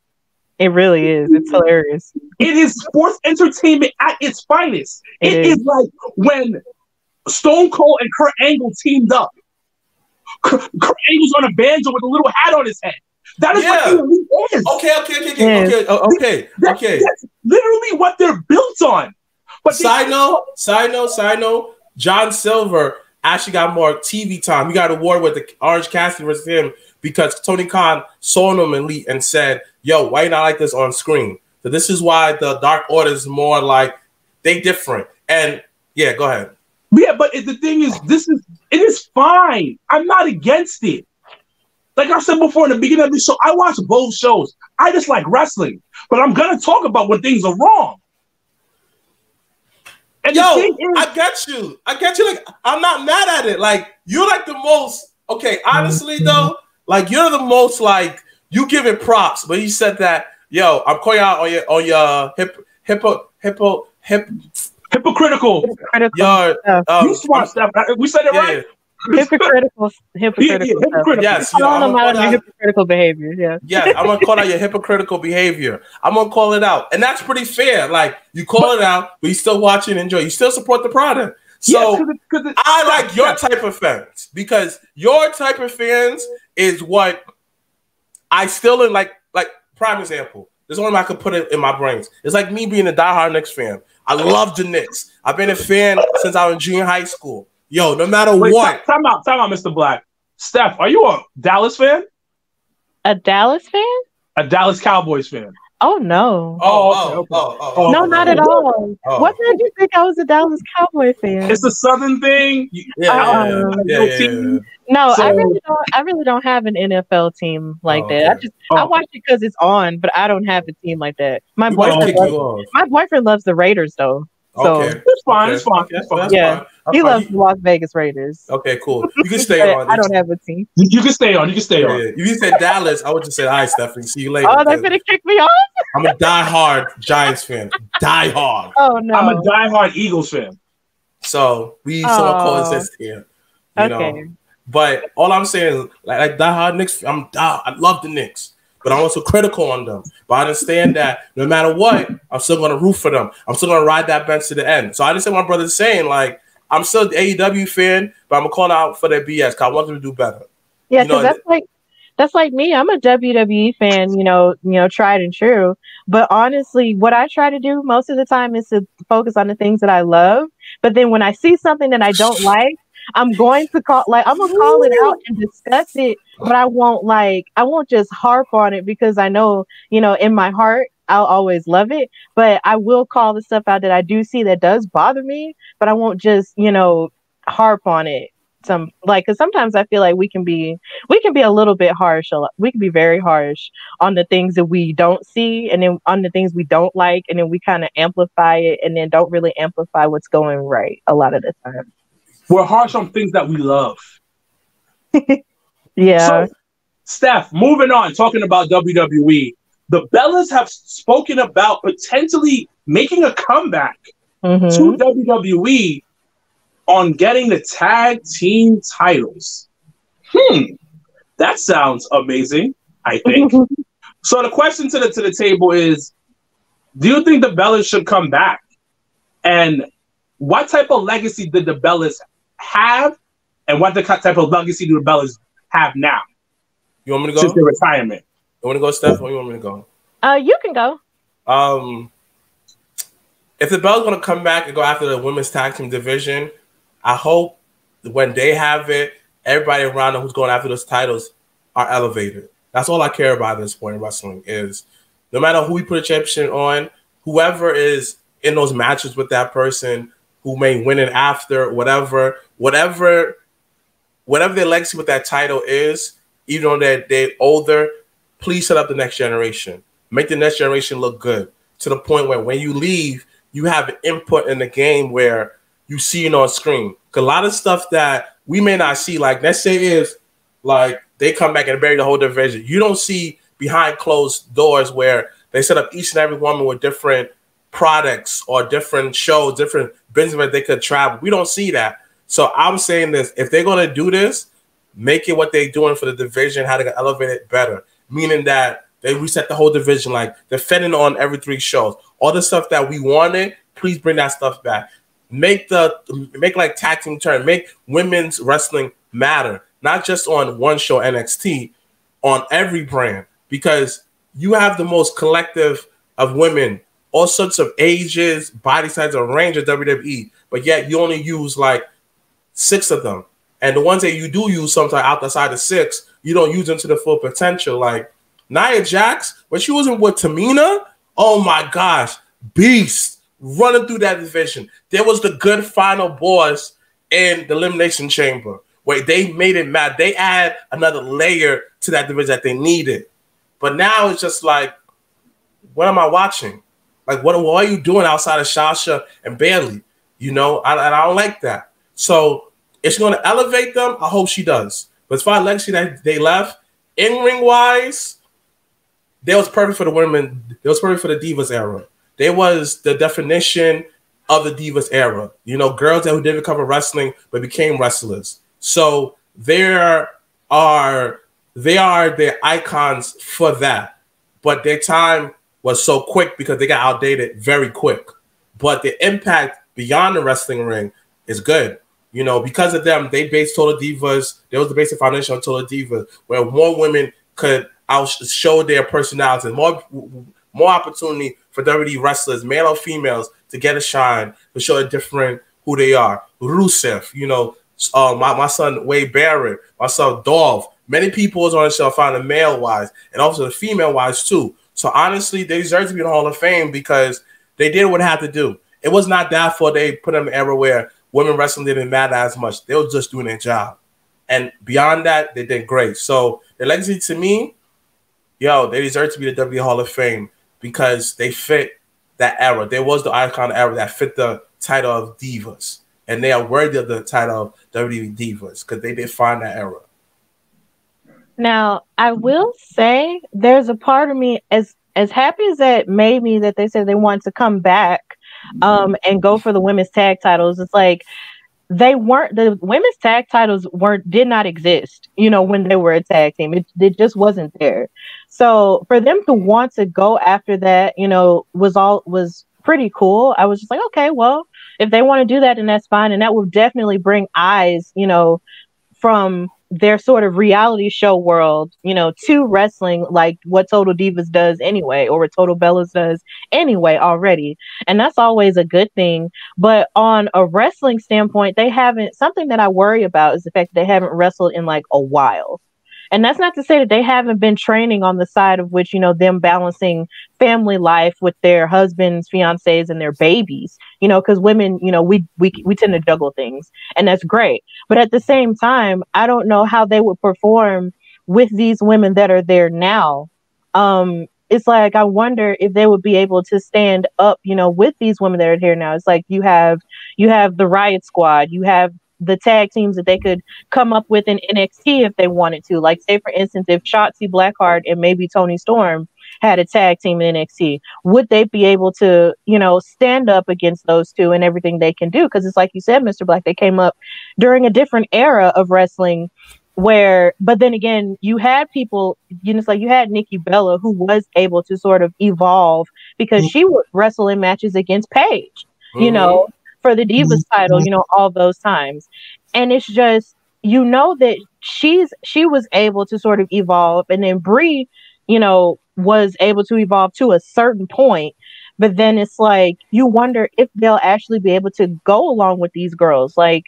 S2: It really is. It's hilarious.
S1: It is sports entertainment at its finest. It is like when Stone Cold and Kurt Angle teamed up. Kurt Angle's on a banjo with a little hat on his head. That is what the Elite is.
S3: Okay.
S1: That's literally what they're built on. But
S3: side note, John Silver actually got more TV time. He got an award with the Orange Cassidy versus him because Tony Khan saw him Elite and said, yo, why you not like this on screen? So this is why the Dark Order is more like they different. And yeah, go ahead.
S1: Yeah, but the thing is, it is fine. I'm not against it. Like I said before in the beginning of the show, I watch both shows. I just like wrestling, but I'm gonna talk about when things are wrong. And
S3: I get you. Like, I'm not mad at it. Like, you're like the most. Okay, honestly though, like you're the most like you give it props. But you said that, yo, I'm calling out on your hypocritical. Your
S1: you smart stuff. We said it right.
S2: Hypocritical.
S3: Yes,
S2: hypocritical behavior. Yeah.
S3: Yeah, I'm gonna call out your hypocritical behavior. I'm gonna call it out, and that's pretty fair. Like you call it out, but you still watch and enjoy. You still support the product. So I like your type of fans because your type of fans is what I still in like prime example. There's only way I could put it in my brains. It's like me being a diehard Knicks fan. I love the Knicks. I've been a fan since I was in junior high school. Yo, no matter what.
S1: Time out, Mr. Black. Steph, are you a Dallas fan?
S2: A Dallas fan?
S1: A Dallas Cowboys fan?
S2: Oh, no.
S1: No,
S2: not at all. What made you think I was a Dallas Cowboy fan?
S1: It's a Southern thing.
S2: No, so, I really don't have an NFL team like that. I watch it because it's on, but I don't have a team like that. My boyfriend loves the Raiders, though. So
S3: okay,
S1: it's fine.
S3: okay.
S1: It's fine.
S3: Okay,
S1: It's fine.
S3: that's
S2: yeah,
S3: fine. That's
S2: he
S3: fine.
S2: loves the Las Vegas Raiders.
S3: Okay, cool. You can stay
S2: But
S3: on.
S2: I don't have a team.
S1: You can stay on. You can stay
S3: Yeah,
S1: on.
S3: yeah. If you said Dallas, I would just say, all right, Stephanie, see you later.
S2: Oh, they're gonna kick me off.
S3: I'm a diehard Giants fan. Die-hard.
S2: Oh no,
S1: I'm a diehard Eagles fan.
S3: So we someone call it says here. You know. But all I'm saying is like diehard Knicks, I love the Knicks. But I'm also critical on them. But I understand that no matter what, I'm still gonna root for them. I'm still gonna ride that bench to the end. So I understand what my brother's saying, like, I'm still the AEW fan, but I'm calling out for their BS because I want them to do better.
S2: Yeah, because that's like me. I'm a WWE fan, you know, tried and true. But honestly, what I try to do most of the time is to focus on the things that I love. But then when I see something that I don't like, I'm going to call it out and discuss it, but I won't just harp on it because I know, in my heart, I'll always love it, but I will call the stuff out that I do see that does bother me, but I won't just, harp on it. Because sometimes I feel like we can be a little bit harsh. We can be very harsh on the things that we don't see, and then on the things we don't like, and then we kind of amplify it, and then don't really amplify what's going right a lot of the time.
S1: We're harsh on things that we love.
S2: Yeah.
S1: So, Steph, moving on, talking about WWE, the Bellas have spoken about potentially making a comeback to WWE on getting the tag team titles. That sounds amazing, I think. So the question to the table is, do you think the Bellas should come back? And what type of legacy did the Bellas have? And what type of legacy do the Bellas have now?
S3: You want me to go?
S1: Since their retirement.
S3: You want to go, Steph, or you want me to go?
S2: You can go.
S3: If the Bellas want to come back and go after the women's tag team division, I hope when they have it, everybody around them who's going after those titles are elevated. That's all I care about at this point in wrestling is no matter who we put a championship on, whoever is in those matches with that person who may win it after, whatever their legacy with that title is, even though they're older, please set up the next generation. Make the next generation look good to the point where when you leave, you have input in the game where you see it on screen. Because a lot of stuff that we may not see, like let's say is like they come back and bury the whole division. You don't see behind closed doors where they set up each and every woman with different products or different shows, different business that they could travel. We don't see that. So I'm saying this, if they're going to do this, make it what they're doing for the division, how they can elevate it better. Meaning that they reset the whole division, like defending on every 3 shows. All the stuff that we wanted, please bring that stuff back. Make like tag team turn. Make women's wrestling matter. Not just on one show, NXT, on every brand. Because you have the most collective of women, all sorts of ages, body size, a range of WWE. But yet you only use like 6 of them. And the ones that you do use sometimes outside of 6, you don't use them to the full potential. Like Nia Jax, when she wasn't with Tamina, oh my gosh, beast running through that division. There was the good final boss in the Elimination Chamber where they made it mad. They add another layer to that division that they needed. But now it's just like, what am I watching? Like, what are you doing outside of Sasha and Bayley? And I don't like that. So if she's going to elevate them, I hope she does. But as far as legacy that they left, in-ring wise, they was perfect for the women. They was perfect for the Divas era. They was the definition of the Divas era. Girls who didn't cover wrestling but became wrestlers. So they are the icons for that. But their time was so quick because they got outdated very quick. But the impact beyond the wrestling ring is good. Because of them, they based Total Divas. There was the basic foundation of Total Divas, where more women could show their personalities, more opportunity for WWE wrestlers, male or females, to get a shine, to show a different who they are. Rusev, my son Wade Barrett, my son Dolph. Many people was on the show found the male wise and also the female wise too. So honestly, they deserve to be in the Hall of Fame because they did what they had to do. It was not that for they put them in an era where women wrestling didn't matter as much. They were just doing their job. And beyond that, they did great. So the legacy to me, they deserve to be the WWE Hall of Fame because they fit that era. There was the icon era that fit the title of divas, and they are worthy of the title of WWE divas because they did find that era.
S2: Now, I will say there's a part of me as happy as that made me that they said they want to come back and go for the women's tag titles. It's like the women's tag titles did not exist, when they were a tag team. It just wasn't there. So for them to want to go after that, was pretty cool. I was just like, okay, well, if they want to do that, then that's fine. And that will definitely bring eyes, from their sort of reality show world, to wrestling, like what Total Divas does anyway, or what Total Bellas does anyway already. And that's always a good thing. But on a wrestling standpoint, something that I worry about is the fact that they haven't wrestled in like a while. And that's not to say that they haven't been training on the side of which, them balancing family life with their husbands, fiancés, and their babies, because women, we tend to juggle things, and that's great. But at the same time, I don't know how they would perform with these women that are there now. It's like, I wonder if they would be able to stand up, with these women that are here now. It's like you have the Riot Squad, you have the tag teams that they could come up with in NXT if they wanted to. Like, say for instance, if Shotzi Blackheart and maybe Toni Storm had a tag team in NXT, would they be able to, stand up against those two and everything they can do? Because it's like you said, Mr. Black, they came up during a different era of wrestling but then again, you had people, it's like you had Nikki Bella, who was able to sort of evolve because she would wrestle in matches against Paige, for the Divas title, all those times. And it's just, that she was able to sort of evolve, and then Brie, was able to evolve to a certain point. But then it's like, you wonder if they'll actually be able to go along with these girls. Like,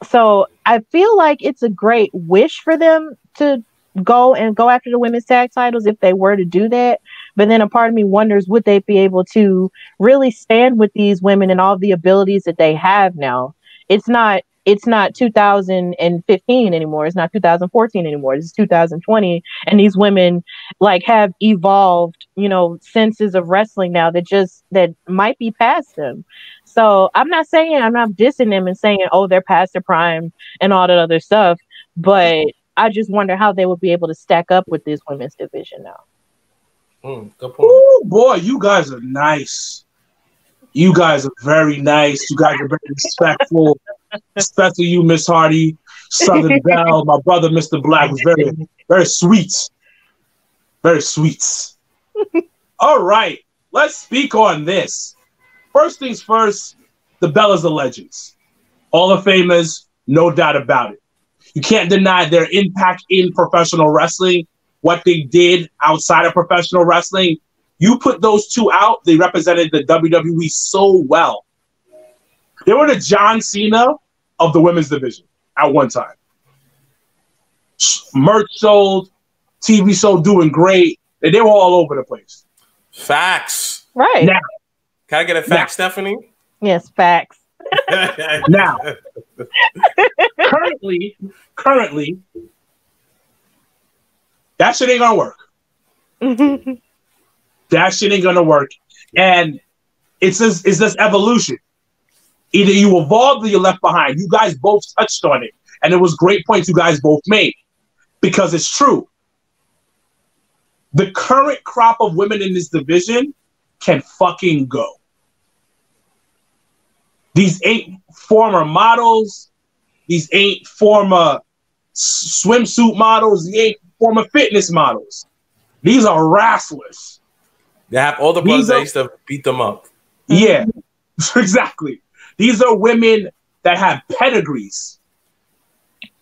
S2: so I feel like it's a great wish for them to go after the women's tag titles if they were to do that. But then a part of me wonders, would they be able to really stand with these women and all the abilities that they have now? It's not 2015 anymore. It's not 2014 anymore. It's 2020. And these women like have evolved, senses of wrestling now that might be past them. So I'm not dissing them and saying, oh, they're past their prime and all that other stuff. But I just wonder how they would be able to stack up with this women's division now.
S3: Good point.
S1: Oh boy, you guys are nice. You guys are very nice. You guys are very respectful. Especially you, Miss Hardy, Southern Belle, my brother, Mr. Black, was very, very sweet. Very sweet. All right, let's speak on this. First things first, the Bellas are legends. Hall of Famers, no doubt about it. You can't deny their impact in professional wrestling, what they did outside of professional wrestling. You put those two out, they represented the WWE so well. They were the John Cena of the women's division at one time. Merch sold, TV sold, doing great, and they were all over the place.
S3: Facts.
S2: Right.
S1: Now,
S3: can I get a fact, Stephanie?
S2: Yes, facts.
S1: Now, currently, that shit ain't gonna work. That shit ain't gonna work. And it's this evolution. Either you evolved or you're left behind. You guys both touched on it. And it was great points you guys both made. Because it's true. The current crop of women in this division can fucking go. These ain't former models. These ain't former swimsuit models. These ain't former fitness models. These are wrestlers.
S3: They have all the brothers that used to beat them up.
S1: Yeah, exactly. These are women that have pedigrees.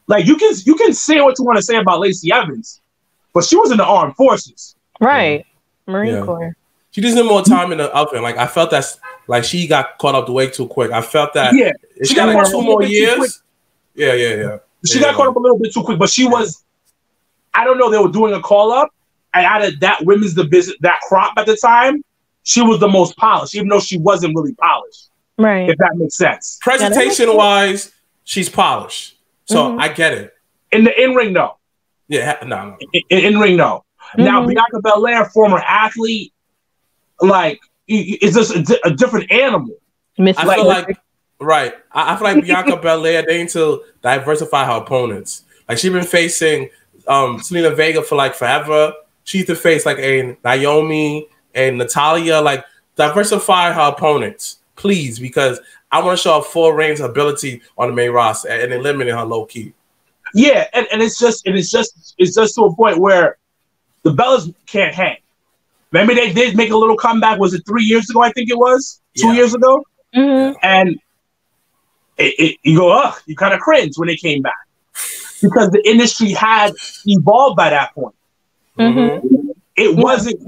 S1: Like you can say what you want to say about Lacey Evans, but she was in the armed forces.
S2: Right. Marine Corps.
S3: She just needed more time in the outfit. Like I felt that like she got caught up way too quick. I felt that she got like 2 more years. Yeah.
S1: She got caught up a little bit too quick, but she was, I don't know, they were doing a call up, and out of that women's division, that crop at the time, she was the most polished, even though she wasn't really polished.
S2: Right.
S1: If that makes sense.
S3: Presentation wise, she's polished. So I get it.
S1: In the in-ring, no.
S3: Yeah, no.
S1: In ring, no. Now, Bianca Belair, former athlete, like it's just a different animal.
S3: I feel like right. I feel like Bianca Belair, they need to diversify her opponents. Like she's been facing Selena Vega for like forever. She used to face like a Naomi and Natalia. Like diversify her opponents, please, because I want to show a full range of ability on the main roster and eliminate her low key.
S1: Yeah, and it's just to a point where the Bellas can't hang. Remember they did make a little comeback. Was it 3 years ago? I think it was 2 years ago.
S2: Mm-hmm.
S1: And you go, ugh, you kind of cringe when they came back because the industry had evolved by that point.
S2: Mm-hmm.
S1: It wasn't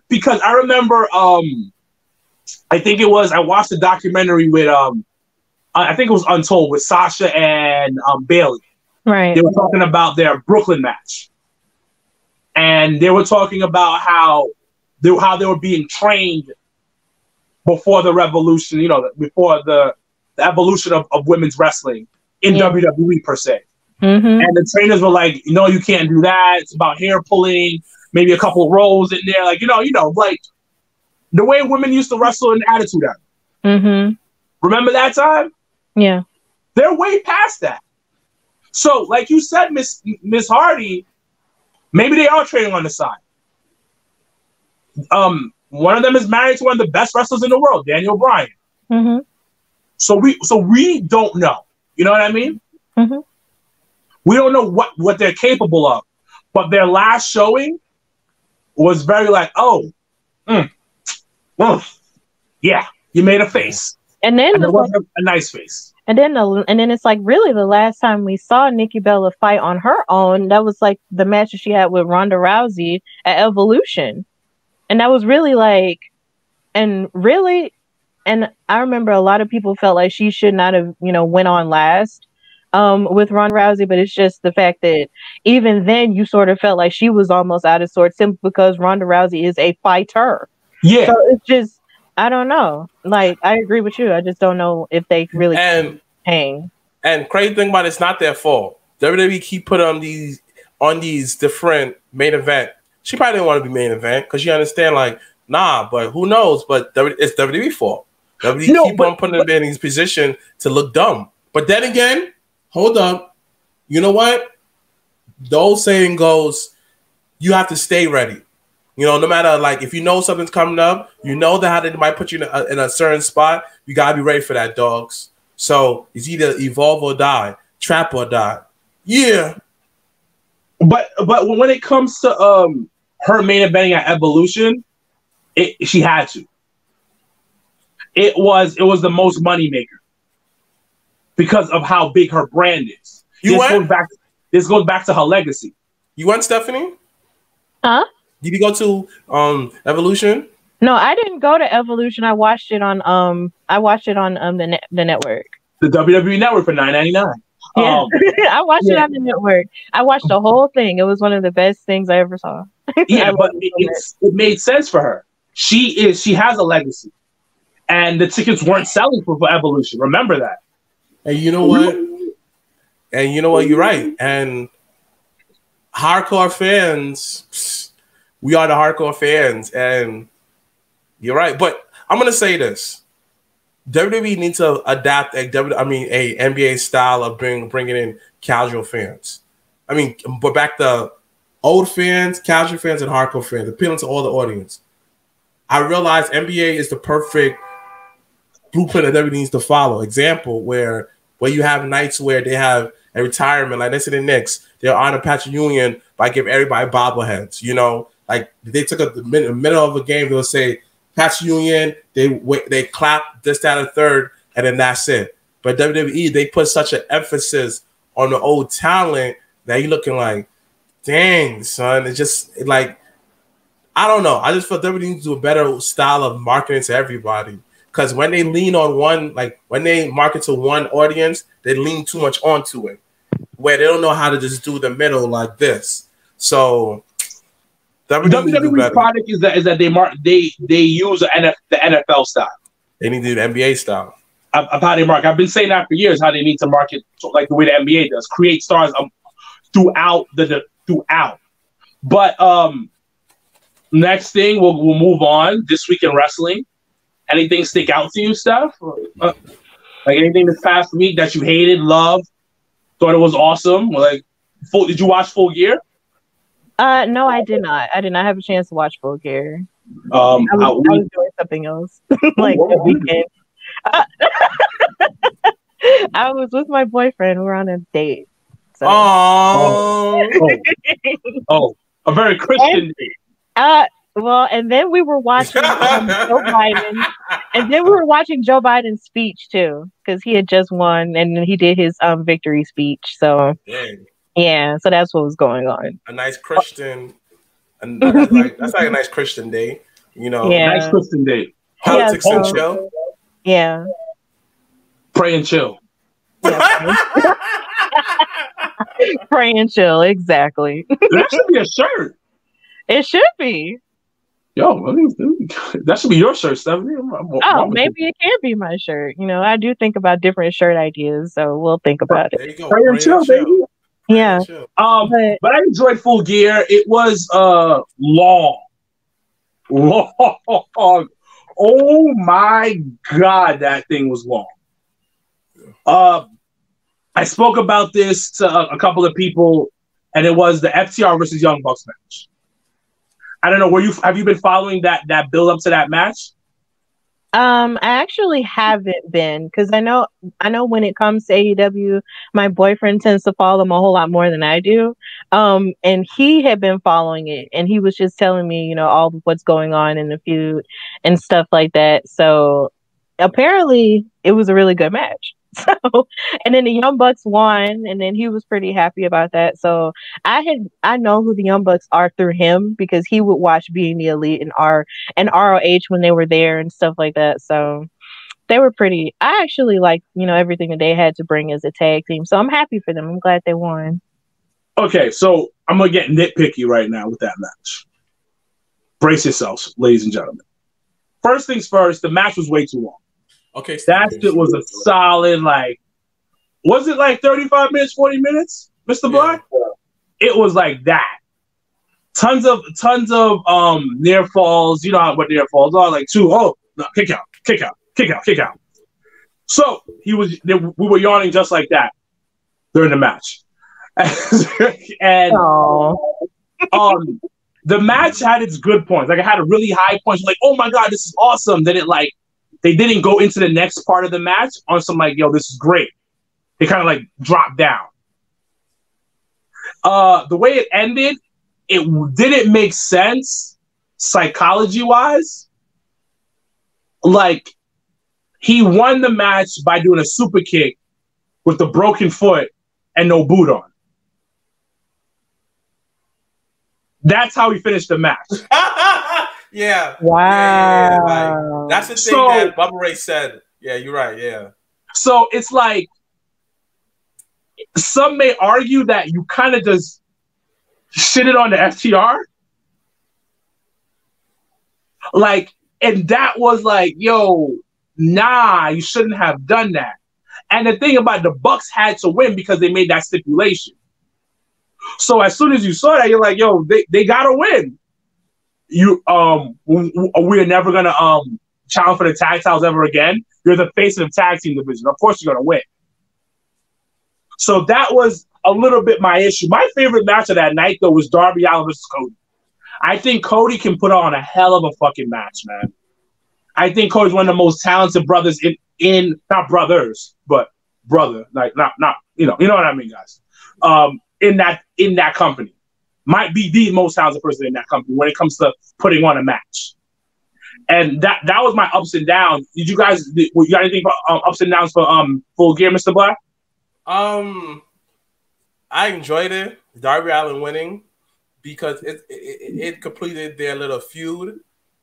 S1: because I remember. I think it was. I watched a documentary with I think it was Untold with Sasha and Bailey.
S2: Right.
S1: They were talking about their Brooklyn match, and they were talking about how they were being trained before the revolution. You know, before the evolution of women's wrestling in WWE per se.
S2: Mm-hmm.
S1: And the trainers were like, no, you can't do that. It's about hair pulling, maybe a couple of rolls in there, like you know, like the way women used to wrestle in Attitude Era.
S2: Mm-hmm.
S1: Remember that time? Yeah. They're way past that. So, like you said, Miss Hardy, maybe they are training on the side. One of them is married to one of the best wrestlers in the world, Daniel Bryan.
S2: Mm-hmm.
S1: So we don't know. You know what I mean?
S2: Mm-hmm.
S1: We don't know what they're capable of. But their last showing was very like, yeah, you made a face.
S2: And then
S1: it wasn't a nice face.
S2: And then it's like really the last time we saw Nikki Bella fight on her own, that was like the match that she had with Ronda Rousey at Evolution. And that was really like, and I remember a lot of people felt like she should not have, went on last with Ronda Rousey, but it's just the fact that even then you sort of felt like she was almost out of sorts simply because Ronda Rousey is a fighter.
S1: Yeah.
S2: So it's just, I don't know. Like, I agree with you. I just don't know if they really hang.
S3: And crazy thing about it's not their fault. WWE keep putting on these different main event. She probably didn't want to be main event because you understand, like, nah, but who knows? But it's WWE fault. WWE keep on putting them in these positions to look dumb. But then again, hold up. You know what? The old saying goes, you have to stay ready. No matter, like, if you know something's coming up, you know that how they might put you in a certain spot, you got to be ready for that, dogs. So it's either evolve or die, trap or die. Yeah.
S1: But when it comes to her main eventing at Evolution, she had to. It was the most money maker because of how big her brand is. This goes back to her legacy.
S3: You went, Stephanie?
S2: Huh?
S3: Did you go to Evolution?
S2: No, I didn't go to Evolution. I watched it on the network. The
S1: WWE network for $9.99.
S2: Yeah. I watched it on the network. I watched the whole thing. It was one of the best things I ever saw.
S1: Yeah, but it made sense for her. She has a legacy. And the tickets weren't selling for Evolution. Remember that.
S3: And you know what? You're right. And hardcore fans, we are the hardcore fans, and you're right. But I'm gonna say this: WWE needs to adapt a NBA style of bringing in casual fans. But back to old fans, casual fans, and hardcore fans, appealing to all the audience. I realize NBA is the perfect blueprint that WWE needs to follow. Example where you have nights where they have a retirement, like they say the Knicks, they'll honor Patrick Ewing by giving everybody bobbleheads. Like they took the middle of a game, they'll say Patrick Ewing, they clap this, that, and third, and then that's it. But WWE, they put such an emphasis on the old talent that you're looking like, dang, son. It's just like, I don't know. I just feel WWE needs to do a better style of marketing to everybody. Because when they lean on one, like when they market to one audience, they lean too much onto it, where they don't know how to just do the middle like this. So
S1: WWE product is that they use the NFL style.
S3: They need to do the NBA style
S1: of how they market. I've been saying that for years. How they need to market like the way the NBA does, create stars throughout. But Next thing, we'll move on. This week in wrestling. Anything stick out to you, Steph? Like anything this past week that you hated, loved, thought it was awesome? Like, did you watch Full Gear?
S2: No, I did not. I did not have a chance to watch Full Gear.
S1: I
S2: was doing something else, like the weekend. I was with my boyfriend. We were on a date. So.
S1: Oh, a very Christian date.
S2: Well, and then we were watching Joe Biden, and then we were watching Joe Biden's speech too, because he had just won, and he did his victory speech. So, yeah, so that's what was going on.
S3: A nice Christian, and that's like a nice Christian day, you know.
S2: Yeah.
S1: Nice Christian day.
S3: Politics and chill.
S2: Yeah.
S1: Pray and chill.
S2: Yeah, pray and chill, exactly.
S1: That should be a shirt.
S2: It should be.
S1: Yo, that should be your shirt, Stephanie.
S2: Maybe it can be my shirt. You know, I do think about different shirt ideas, so we'll think about it.
S3: There you go.
S1: Pray and chill, baby.
S2: Yeah.
S1: But I enjoyed Full Gear. It was long. Oh my God, that thing was long. I spoke about this to a couple of people, and it was the FTR versus Young Bucks match. I don't know. Have you been following that build up to that match?
S2: I actually haven't been, because I know when it comes to AEW, my boyfriend tends to follow them a whole lot more than I do. And he had been following it, and he was just telling me, you know, all of what's going on in the feud and stuff like that. So apparently it was a really good match. So, and then the Young Bucks won, and then he was pretty happy about that. So I know who the Young Bucks are through him, because he would watch Being the Elite and ROH when they were there and stuff like that. So they were pretty. I actually like, you know, everything that they had to bring as a tag team. So I'm happy for them. I'm glad they won.
S1: Okay, so I'm gonna get nitpicky right now with that match. Brace yourselves, ladies and gentlemen. First things first, the match was way too long.
S3: Okay,
S1: that shit was a solid, like, was it like 35 minutes, 40 minutes, Mr. Black? It was like that. Tons of near falls. You know what near falls are, like kick out. So we were yawning just like that during the match. And the match had its good points. Like, it had a really high point. Like, oh my God, this is awesome. Then they didn't go into the next part of the match on some like, yo, this is great. They kind of like dropped down. The way it ended, it didn't make sense psychology-wise. Like, he won the match by doing a super kick with the broken foot and no boot on. That's how he finished the match.
S3: Yeah.
S2: Wow.
S3: Yeah. Like, that's the thing that Bubba Ray said. Yeah, you're right. Yeah.
S1: So it's like, some may argue that you kind of just shitted on the FTR. Like, and that was like, yo, nah, you shouldn't have done that. And the thing about the Bucks had to win because they made that stipulation. So as soon as you saw that, you're like, yo, they gotta win. We're never gonna challenge for the tag titles ever again. You're the face of the tag team division. Of course you're gonna win. So that was a little bit my issue. My favorite match of that night, though, was Darby Allin versus Cody. I think Cody can put on a hell of a fucking match, man. I think Cody's one of the most talented brothers in not brothers, but brother, like not you know what I mean, guys. In that company. Might be the most talented person in that company when it comes to putting on a match. And that was my ups and downs. Did you guys, you got anything for ups and downs for Full Gear, Mr. Black?
S3: I enjoyed it, Darby Allin winning, because it completed their little feud,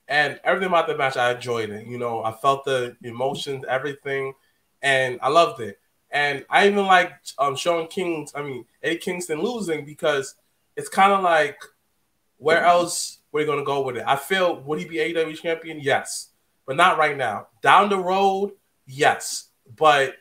S3: and everything about the match I enjoyed it. You know, I felt the emotions, everything, and I loved it. And I even liked Eddie Kingston losing, because it's kind of like, where else were you going to go with it? I feel, would he be AEW champion? Yes. But not right now. Down the road, yes. But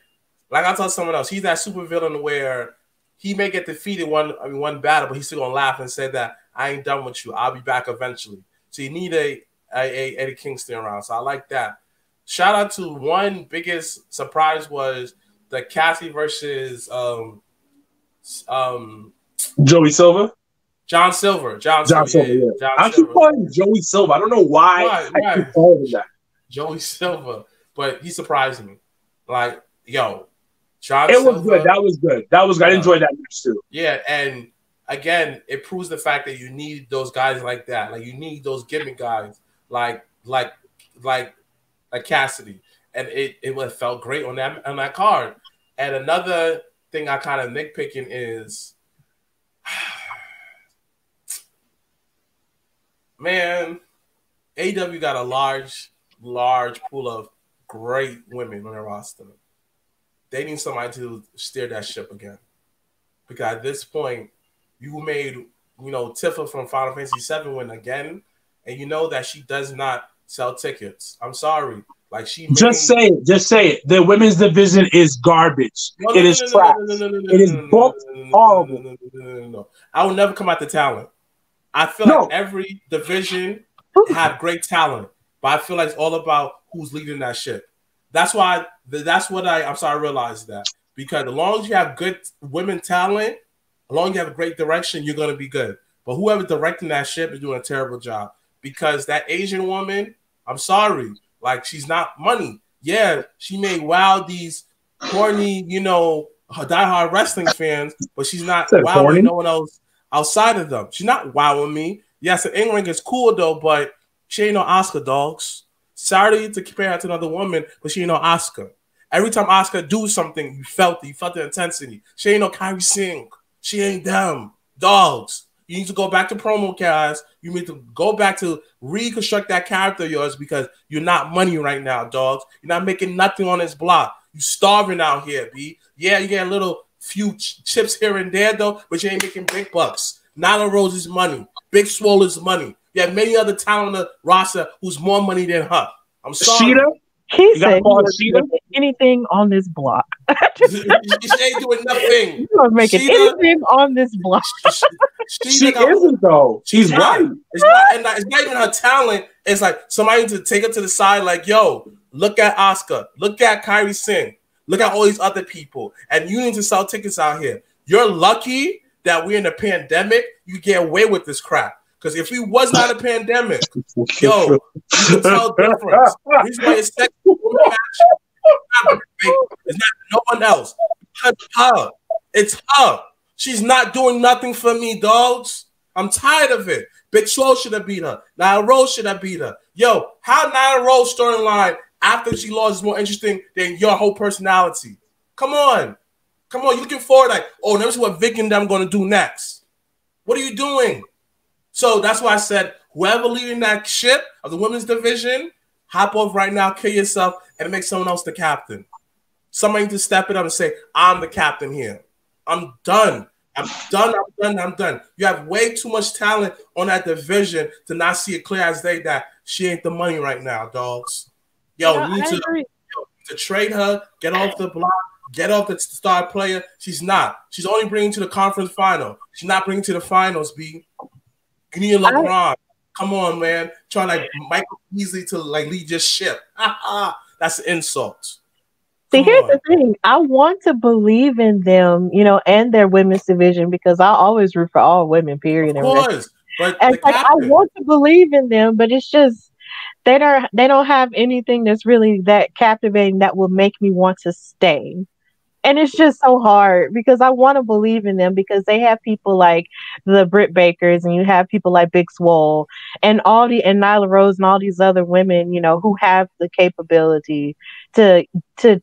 S3: like I told someone else, he's that super villain where he may get defeated one battle, but he's still going to laugh and say that, I ain't done with you. I'll be back eventually. So you need a Eddie Kingston around. So I like that. Shout out to one biggest surprise was the Cassie versus
S1: Joey Silva.
S3: John Silver.
S1: John Silver. Yeah. I keep calling him Joey Silva. I don't know why. I keep calling him that.
S3: Joey Silva, but he surprised me. Like, yo,
S1: John Silva. It was good. That was good. That was good. I enjoyed that match too.
S3: Yeah, and again, it proves the fact that you need those guys like that. Like you need those gimmick guys, like Cassidy, and it felt great on that card. And another thing I kind of nitpicking is, man, AEW got a large pool of great women on their roster. They need somebody to steer that ship again, because at this point, you made Tifa from Final Fantasy VII win again, and you know that she does not sell tickets. I'm sorry. Like
S1: just say it. The women's division is garbage. It is trash. It is booked horrible.
S3: No. I will never come out the talent. I feel like every division had great talent, but I feel like it's all about who's leading that ship. That's why. I realized that, because as long as you have good women talent, as long as you have a great direction, you're going to be good. But whoever directing that ship is doing a terrible job, because that Asian woman, I'm sorry. Like, she's not money. Yeah, she may wow these corny, diehard wrestling fans, but she's not wowing no one else outside of them. She's not wowing me. Yes, the in-ring is cool, though, but she ain't no Oscar, dogs. Sorry to compare her to another woman, but she ain't no Oscar. Every time Oscar do something, you felt the intensity. She ain't no Kairi Singh. She ain't them. Dogs. You need to go back to promo cast. You need to go back to reconstruct that character of yours, because you're not money right now, dogs. You're not making nothing on this block. You starving out here, B. Yeah, you get a little few chips here and there, though, but you ain't making big bucks. Nyla Rose is money. Big Swole is money. You have many other talent on the roster who's more money than her. I'm sorry.
S1: Sheeta?
S2: He said anything on this block.
S3: She ain't doing nothing.
S2: You are making anything on this block.
S1: She isn't, though. She's right.
S3: It's not even her talent. It's like somebody to take her to the side, like, yo, look at Asuka. Look at Kairi Singh. Look at all these other people. And you need to sell tickets out here. You're lucky that we're in a pandemic. You get away with this crap. Because if we was not a pandemic, yo, you can tell difference. The reason why it's not no one else. It's her. She's not doing nothing for me, dogs. I'm tired of it. Big Swole should have beat her. Nyla Rose should have beat her. Yo, how Nyla Rose storyline after she lost is more interesting than your whole personality? Come on. You're looking forward like, oh, let me see what Vic and them going to do next. What are you doing? So that's why I said, whoever leading that ship of the women's division, hop off right now, kill yourself, and make someone else the captain. Somebody needs to step it up and say, I'm the captain here. I'm done. I'm done. You have way too much talent on that division to not see it clear as day that she ain't the money right now, dogs. Yo, you need to trade her, get off the block, get off the star player. She's not. She's only bringing to the conference final. She's not bringing to the finals, B. You need a LeBron. Come on, man. Trying like Michael Beasley to like lead your ship. That's an insult.
S2: See, here's the thing. I want to believe in them, and their women's division, because I always root for all women, period.
S3: Of course. But
S2: I want to believe in them, but it's just they don't have anything that's really that captivating that will make me want to stay. And it's just so hard, because I want to believe in them, because they have people like the Britt Bakers, and you have people like Big Swole and Nyla Rose and all these other women, who have the capability to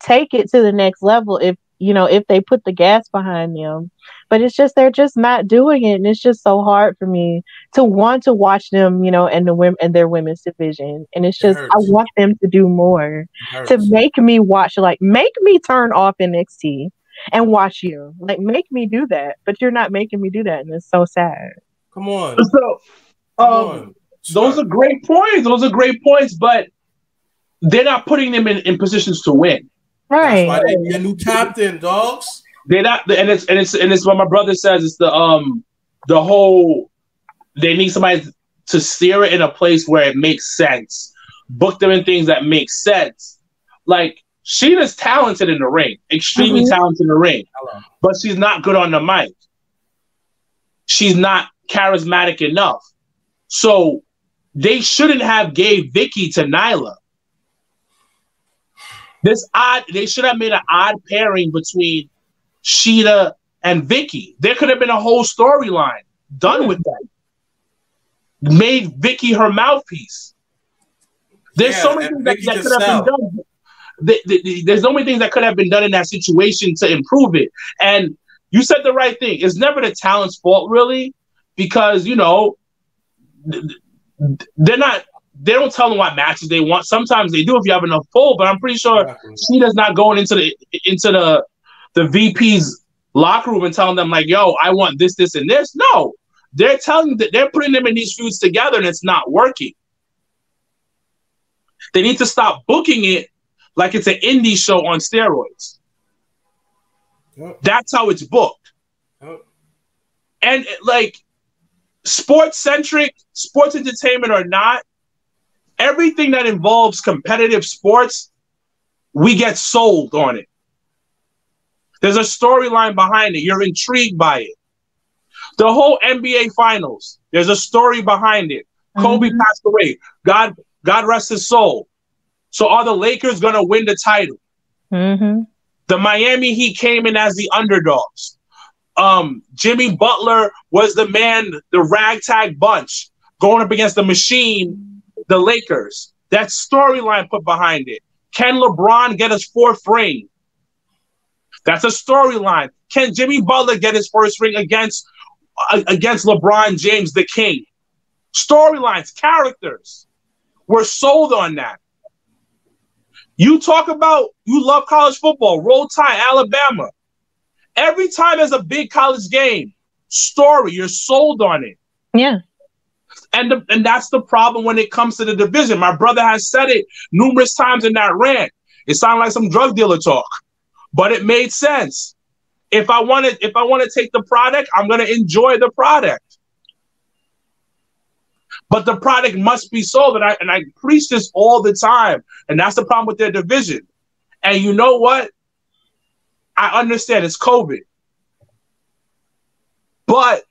S2: take it to the next level if they put the gas behind them. But it's just they're just not doing it, and it's just so hard for me to want to watch them, and the women and their women's division. And it's just I want them to do more to make me watch, like make me turn off NXT and watch you, like make me do that. But you're not making me do that, and it's so sad.
S3: Come on.
S1: So, those are great points, but they're not putting them in positions to win.
S2: Right.
S3: That's why they need a new captain, dogs.
S1: They're not, and it's what my brother says. It's the whole they need somebody to steer it in a place where it makes sense, book them in things that make sense. Like, Sheena's talented in the ring, extremely talented in the ring, but she's not good on the mic. She's not charismatic enough. So they shouldn't have gave Vicky to Nyla. They should have made an odd pairing between Sheeta and Vicky. There could have been a whole storyline done with that. Made Vicky her mouthpiece. There's so many things that could have been done. There's so many things that could have been done in that situation to improve it. And you said the right thing. It's never the talent's fault, really, because, you know, they don't tell them what matches they want. Sometimes they do if you have enough pull, but I'm pretty sure Sheeta's not going into the VP's locker room and telling them, like, yo, I want this, this, and this. No. They're telling that they're putting them in these feuds together and it's not working. They need to stop booking it like it's an indie show on steroids. Yep. That's how it's booked. Yep. And like, sports-centric, sports entertainment or not, everything that involves competitive sports, we get sold on it. There's a storyline behind it. You're intrigued by it. The whole NBA Finals, there's a story behind it. Kobe passed away. God rest his soul. So are the Lakers going to win the title? The Miami Heat came in as the underdogs. Jimmy Butler was the man, the ragtag bunch, going up against the machine, the Lakers. That storyline put behind it. Can LeBron get his fourth ring? That's a storyline. Can Jimmy Butler get his first ring against LeBron James, the king? Storylines, characters. We're sold on that. You talk about, you love college football, Roll Tide, Alabama. Every time there's a big college game, story, you're sold on it.
S2: Yeah.
S1: And that's the problem when it comes to the division. My brother has said it numerous times in that rant. It sounded like some drug dealer talk, but it made sense. If I want to take the product, I'm going to enjoy the product. But the product must be sold, and I preach this all the time, and that's the problem with their division. And you know what? I understand it's COVID. But,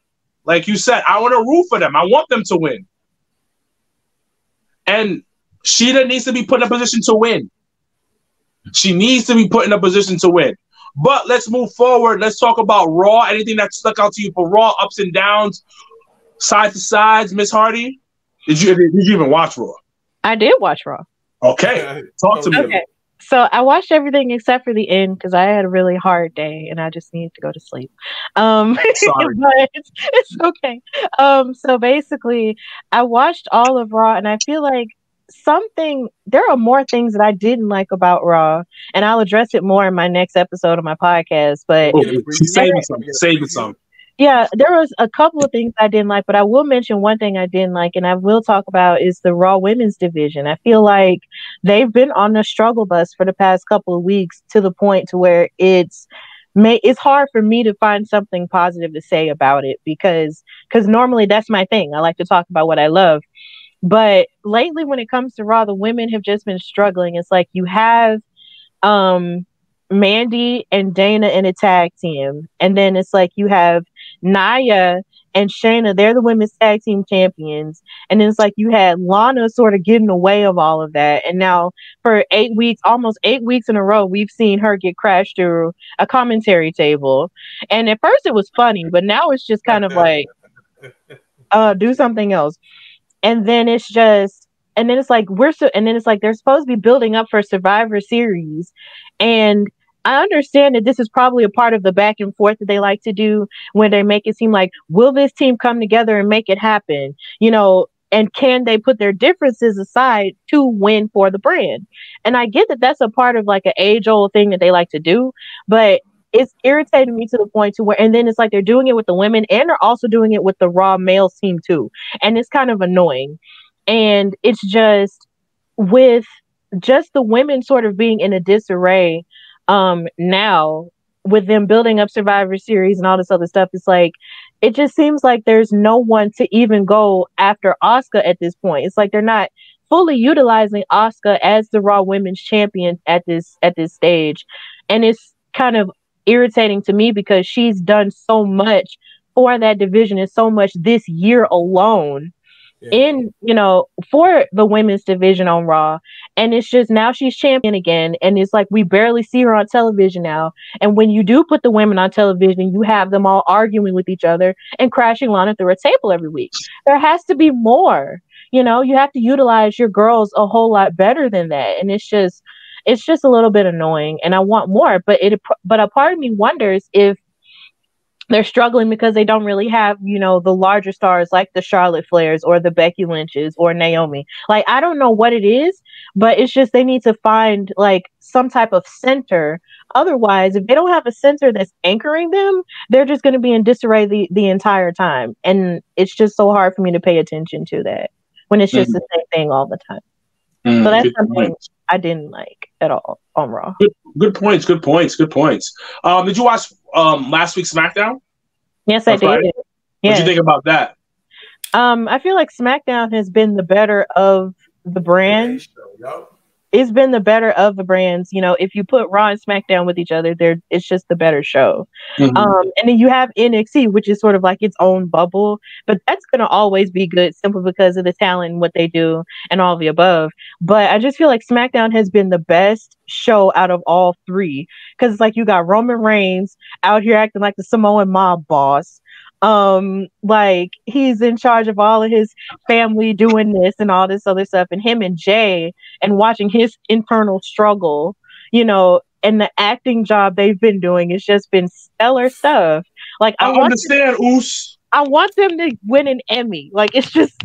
S1: like you said, I want to root for them. I want them to win. And Sheeta needs to be put in a position to win. She needs to be put in a position to win. But let's move forward. Let's talk about Raw. Anything that stuck out to you for Raw, ups and downs, side to sides, Miss Hardy? Did you even watch Raw?
S2: I did watch Raw.
S1: Okay. Talk to me.
S2: Okay. So I watched everything except for the end because I had a really hard day and I just needed to go to sleep.
S1: Sorry.
S2: But it's okay. So basically, I watched all of Raw and I feel like there are more things that I didn't like about Raw, and I'll address it more in my next episode of my podcast. But
S1: save some.
S2: Yeah, there was a couple of things I didn't like, but I will mention one thing I didn't like, and I will talk about is the Raw women's division. I feel like they've been on the struggle bus for the past couple of weeks to the point to where it's hard for me to find something positive to say about it because normally that's my thing. I like to talk about what I love. But lately, when it comes to Raw, the women have just been struggling. It's like you have Mandy and Dana in a tag team. And then it's like you have Nia and Shayna. They're the women's tag team champions. And then it's like you had Lana sort of getting away of all of that. And now for almost 8 weeks in a row, we've seen her get crashed through a commentary table. And at first it was funny, but now it's just kind of like, do something else. And then it's like they're supposed to be building up for Survivor Series. And I understand that this is probably a part of the back and forth that they like to do when they make it seem like, will this team come together and make it happen? You know, and can they put their differences aside to win for the brand? And I get that that's a part of like an age-old thing that they like to do, but it's irritating me to the point to where, and then it's like they're doing it with the women and they're also doing it with the Raw males team too. And it's kind of annoying. And it's just with just the women sort of being in a disarray now with them building up Survivor Series and all this other stuff. It's like it just seems like there's no one to even go after Asuka at this point. It's like they're not fully utilizing Asuka as the Raw Women's Champion at this stage. And it's kind of irritating to me because she's done so much for that division and so much this year alone in, for the women's division on Raw. And it's just now she's champion again. And it's like we barely see her on television now. And when you do put the women on television, you have them all arguing with each other and crashing Lana through a table every week. There has to be more. You have to utilize your girls a whole lot better than that. And it's just a little bit annoying. And I want more. But a part of me wonders if they're struggling because they don't really have, the larger stars like the Charlotte Flairs or the Becky Lynches or Naomi. Like, I don't know what it is, but it's just they need to find like some type of center. Otherwise, if they don't have a center that's anchoring them, they're just going to be in disarray the entire time. And it's just so hard for me to pay attention to that when it's just the same thing all the time. So that's something I didn't like at all on Raw.
S1: Good points. Did you watch last week's SmackDown?
S2: Yes, I did.
S1: What did you think about that?
S2: I feel like SmackDown has been the better of the brands. It's been the better of the brands. If you put Raw and SmackDown with each other, it's just the better show. And then you have NXT, which is sort of like its own bubble, but that's going to always be good simply because of the talent and what they do and all the above. But I just feel like SmackDown has been the best show out of all three because it's like you got Roman Reigns out here acting like the Samoan mob boss. Like he's in charge of all of his family doing this and all this other stuff, and him and Jay and watching his internal struggle, and the acting job they've been doing has just been stellar stuff. Like I want them to win an Emmy. Like it's just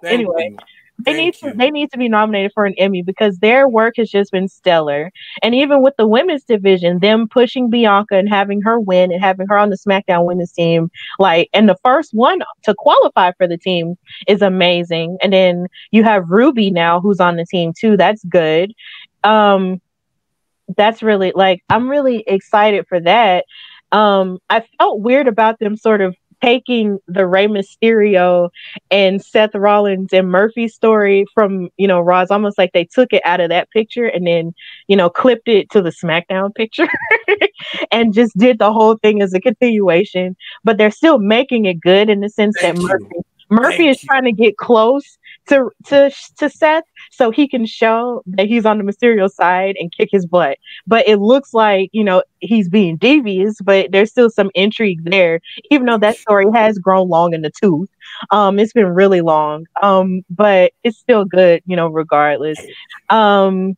S2: anyway. They need to be nominated for an Emmy because their work has just been stellar. And even with the women's division, them pushing Bianca and having her win and having her on the SmackDown women's team, and the first one to qualify for the team is amazing. And then you have Ruby now who's on the team too. That's good. That's really I'm really excited for that. I felt weird about them sort of taking the Rey Mysterio and Seth Rollins and Murphy story from, Raw. It's almost like they took it out of that picture and then, clipped it to the SmackDown picture and just did the whole thing as a continuation. But they're still making it good in the sense that Murphy is trying to get close to Seth so he can show that he's on the Mysterio side and kick his butt. But it looks like, he's being devious, but there's still some intrigue there, even though that story has grown long in the tooth. It's been really long. But it's still good, regardless. And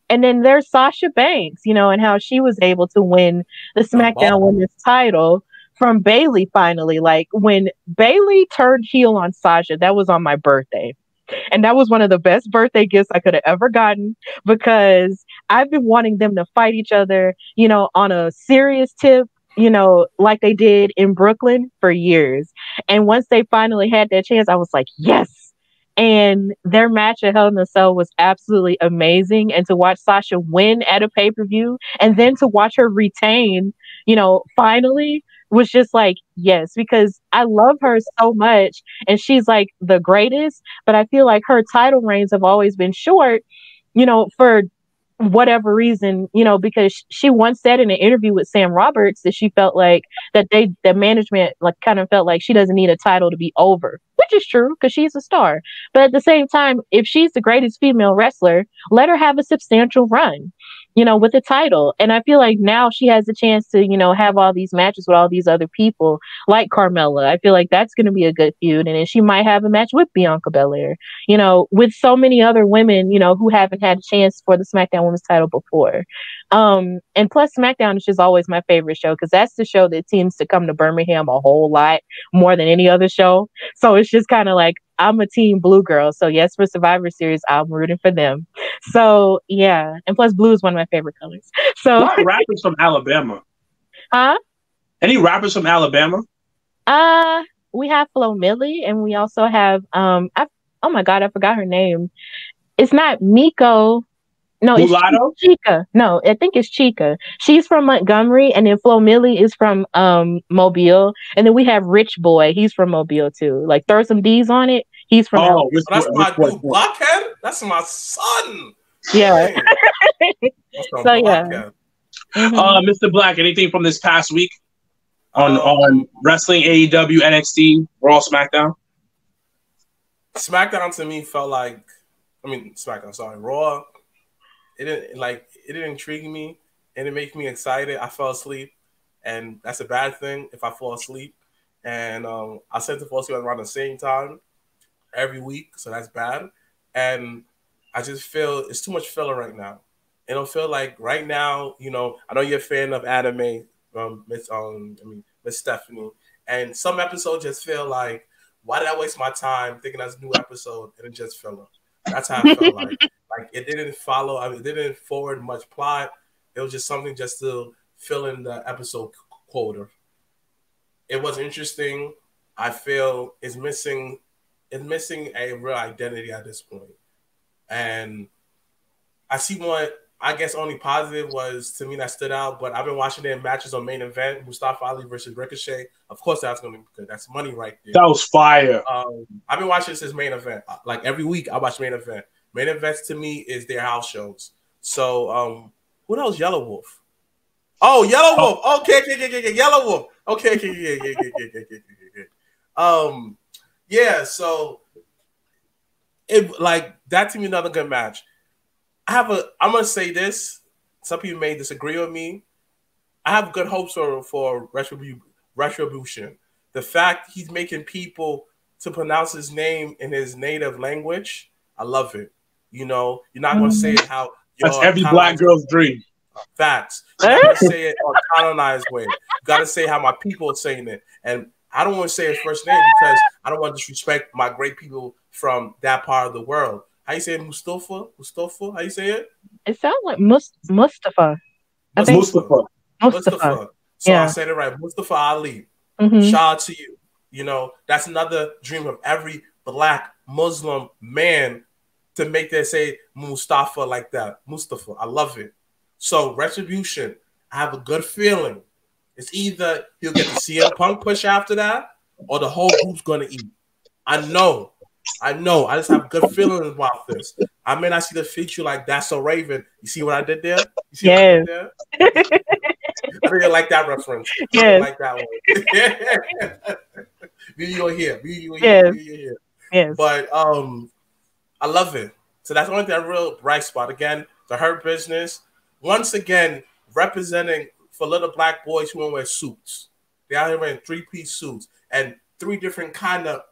S2: then there's Sasha Banks, and how she was able to win the SmackDown Women's title from Bayley finally. Like when Bayley turned heel on Sasha, that was on my birthday. And that was one of the best birthday gifts I could have ever gotten because I've been wanting them to fight each other, on a serious tip, like they did in Brooklyn for years. And once they finally had that chance, I was like, yes. And their match at Hell in a Cell was absolutely amazing. And to watch Sasha win at a pay-per-view and then to watch her retain, finally was just like, yes, because I love her so much and she's like the greatest, but I feel like her title reigns have always been short, for whatever reason, because she once said in an interview with Sam Roberts that she felt like the management kind of felt like she doesn't need a title to be over, which is true because she's a star. But at the same time, if she's the greatest female wrestler, let her have a substantial run, with the title. And I feel like now she has the chance to, have all these matches with all these other people like Carmella. I feel like that's going to be a good feud. And then she might have a match with Bianca Belair, with so many other women, who haven't had a chance for the SmackDown Women's title before. And plus SmackDown is just always my favorite show because that's the show that seems to come to Birmingham a whole lot more than any other show. So it's just kind of like, I'm a team blue girl. So yes, for Survivor Series, I'm rooting for them. So yeah. And plus blue is one of my favorite colors. So
S1: what rappers from Alabama?
S2: Huh?
S1: Any rappers from Alabama?
S2: We have Flo Milli and we also have oh my God, I forgot her name. It's not Miko. No, it's Chica. No, I think it's Chica. She's from Montgomery, and then Flo Milli is from Mobile, and then we have Rich Boy. He's from Mobile too. Like throw some D's on it. He's from.
S3: Oh, that's my dude, Blockhead. That's my son.
S2: Yeah. So yeah.
S1: Mr. Black, anything from this past week on wrestling, AEW, NXT, Raw, SmackDown?
S3: SmackDown to me felt like, SmackDown. Sorry, Raw. It didn't intrigue me. It didn't make me excited. I fell asleep, and that's a bad thing if I fall asleep. And I tend to fall asleep around the same time every week, so that's bad. And I just feel it's too much filler right now. It don't feel like right now. I know you're a fan of anime, Miss Stephanie, and some episodes just feel like, why did I waste my time thinking that's a new episode and it just filler? That's how I felt like. Like it didn't follow. It didn't forward much plot. It was just something just to fill in the episode quota. It was interesting. I feel it's missing a real identity at this point. And I see what I guess only positive was to me that stood out. But I've been watching their matches on Main Event, Mustafa Ali versus Ricochet. Of course, that's going to be good. That's money right there.
S1: That was fire.
S3: I've been watching since Main Event. Like every week, I watch Main Event. Main Events to me is their house shows. So, what else? Yellow Wolf. Oh, Yellow Wolf. Okay. Yellow Wolf. Okay. Yeah. So, it like that to me another good match. I'm gonna say this. Some people may disagree with me. I have good hopes for Retribution. The fact he's making people to pronounce his name in his native language, I love it. You're not gonna say it how
S1: that's every black girl's dream.
S3: Facts. You're not gonna say it on colonized way. You gotta say how my people are saying it. And I don't want to say his first name because I don't want to disrespect my great people from that part of the world. How you say it? Mustafa? How you say it?
S2: It sounds like Mustafa.
S1: Mustafa.
S3: So I said it right. Mustafa Ali. Shout out to you. That's another dream of every black Muslim man to make that say Mustafa like that. Mustafa. I love it. So Retribution, I have a good feeling. It's either he'll get the CM Punk push after that or the whole group's going to eat. I know. I just have good feelings about this. I may not see the feature like That's So Raven. You see what I did there?
S2: Yes.
S3: I really like that reference.
S2: Yes.
S3: I like that one. Video here.
S2: Yes.
S3: But I love it. So that's the only thing, a real bright spot. Again, the Hurt Business. Once again, representing for little black boys who wear suits. They out here wearing 3-piece suits and three different kind of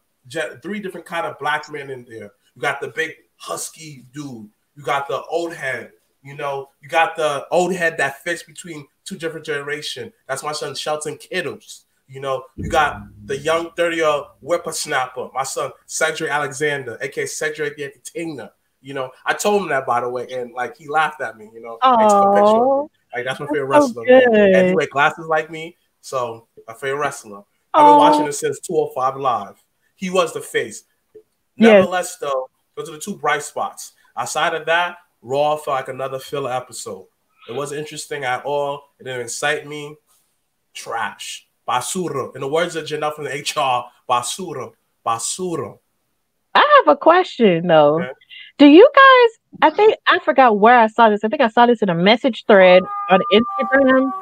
S3: black men in there. You got the big husky dude. You got the old head. You got the old head that fits between two different generations. That's my son Shelton Kittles. You got the young 30-year-old whippersnapper, my son Cedric Alexander, aka Cedric the Entertainer. I told him that, by the way, and he laughed at me.
S2: Oh,
S3: that's my favorite wrestler. And he wear glasses like me, so my favorite wrestler. I've been watching him since 205 Live. He was the face. Nevertheless, though, those are the two bright spots. Outside of that, Raw felt like another filler episode. It wasn't interesting at all. It didn't excite me. Trash. Basura. In the words of Janelle from the HR, basura. Basura.
S2: I have a question, though.
S3: Okay.
S2: Do you guys, I forgot where I saw this. I think I saw this in a message thread on Instagram.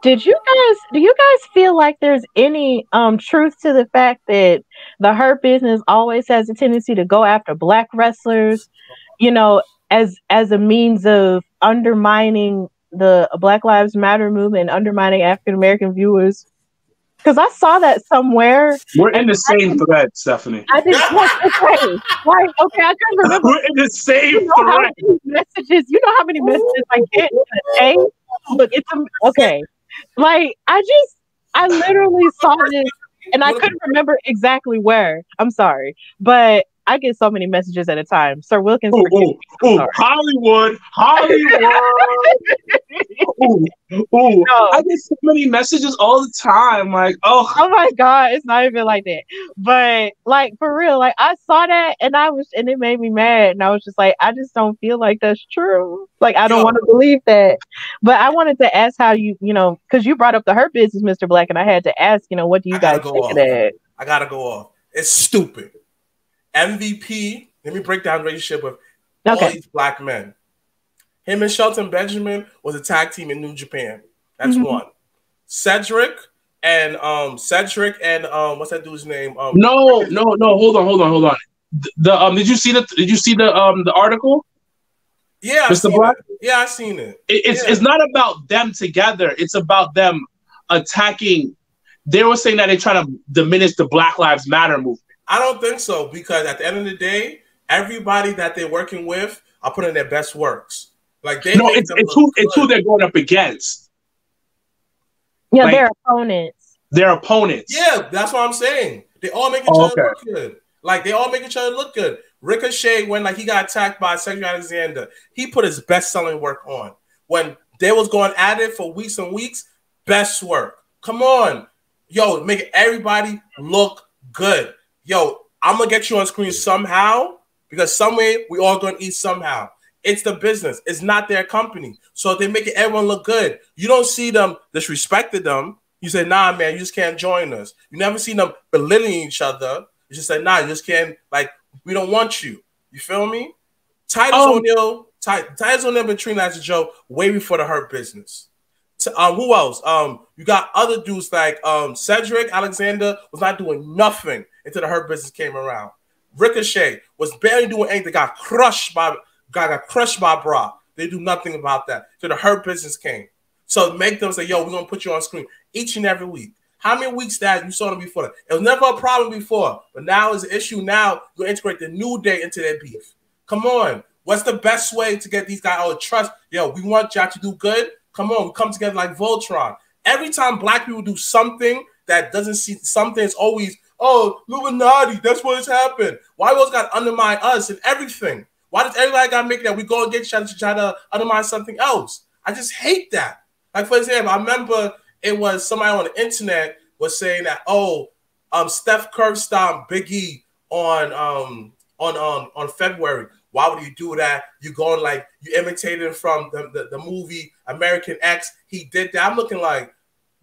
S2: Do you guys feel like there's any truth to the fact that the Hurt Business always has a tendency to go after black wrestlers, as a means of undermining the Black Lives Matter movement and undermining African American viewers? Because I saw that somewhere.
S1: We're in the same thread, Stephanie.
S2: I didn't. Okay, I can't remember.
S1: We're in the same thread.
S2: You know how many messages I get in a day? Look, okay. I literally saw this, and I couldn't remember exactly where. I'm sorry, but I get so many messages at a time. Sir Wilkins,
S1: Hollywood. I get so many messages all the time. Like, oh
S2: my God, it's not even like that. But like for real, like I saw that and it made me mad. And I was just like, I just don't feel like that's true. Like I don't want to believe that. But I wanted to ask how you know, because you brought up the Hurt Business, Mr. Black, and I had to ask, you know, what do you guys think of that?
S3: I gotta go off. It's stupid. MVP, let me break down the relationship with all these black men. Him and Shelton Benjamin was a tag team in New Japan. That's one. Cedric and what's that dude's name?
S1: No. Hold on. Did you see the article?
S3: Yeah,
S1: Mr. Black?
S3: I seen it.
S1: It's not about them together. It's about them attacking. They were saying that they're trying to diminish the Black Lives Matter movement.
S3: I don't think so, because at the end of the day, everybody that they're working with are putting their best works. Like
S1: it's who they're going up against.
S2: Yeah, like, they're opponents.
S3: Yeah, that's what I'm saying. They all make each other look good. Like they all make each other look good. Ricochet, when like he got attacked by Cedric Alexander, he put his best selling work on. When they was going at it for weeks and weeks, best work. Come on, yo, make everybody look good. Yo, I'm gonna get you on screen somehow, because some way we all gonna eat somehow. It's the business. It's not their company. So they make everyone look good. You don't see them disrespecting them. You say, nah, man, you just can't join us. You never see them belittling each other. You just say, nah, you just can't, like, we don't want you. You feel me? Titus O'Neil been treating as a joke way before the Hurt Business. Who else? You got other dudes like Cedric Alexander was not doing nothing until the Hurt Business came around. Ricochet was barely doing anything. Got crushed by Brock. They do nothing about that. So the Hurt Business came. So make them say, yo, we're going to put you on screen each and every week. How many weeks that you saw them before that? It was never a problem before, but now it's an issue. Now you integrate the New Day into their beef. Come on. What's the best way to get these guys trust? Yo, we want y'all to do good. Come on, we come together like Voltron. Every time black people do something that doesn't see something, it's always, oh, Illuminati, that's what has happened. Why always got to undermine us and everything? Why does everybody got to make that we go against each other to try to undermine something else? I just hate that. Like, for example, I remember it was somebody on the internet was saying that, Steph Curry stomped Big E on February. Why would you do that? You going like you imitated from the movie American X. He did that. I'm looking like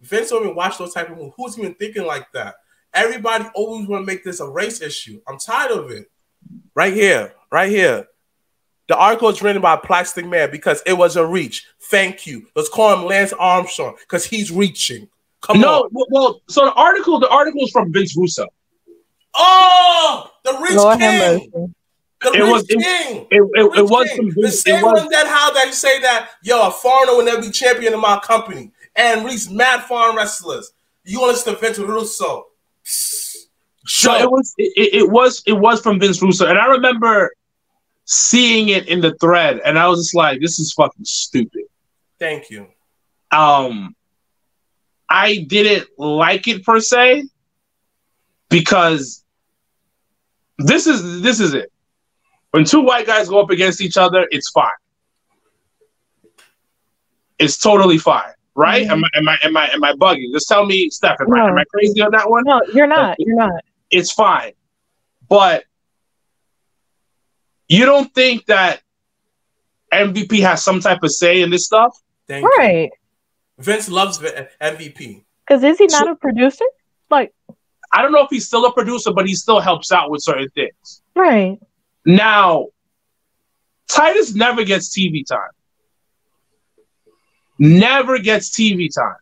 S3: Vince don't even watch those type of movies. Who's even thinking like that? Everybody always want to make this a race issue. I'm tired of it. Right here. The article is written by Plastic Man because it was a reach. Thank you. Let's call him Lance Armstrong because he's reaching. Come on.
S1: Well, so the article is from Vince Russo.
S3: Oh, the Rich
S2: Lord
S3: King. It
S1: was from
S3: the same one that you say that, yo, a foreigner will never be champion in my company. And release mad foreign wrestlers. You want us to Vince Russo.
S1: So it was from Vince Russo. And I remember seeing it in the thread, and I was just like, this is fucking stupid.
S3: Thank you.
S1: I didn't like it per se because this is it. When two white guys go up against each other, it's fine. It's totally fine, right? Mm-hmm. Am I bugging? Just tell me, Steph, am I crazy on that one?
S2: No, you're not. You're not.
S1: It's fine. But you don't think that MVP has some type of say in this stuff?
S2: Right.
S3: Vince loves MVP.
S2: Because is he not a producer? Like,
S1: I don't know if he's still a producer, but he still helps out with certain things.
S2: Right.
S1: Now, Titus never gets TV time. Never gets TV time.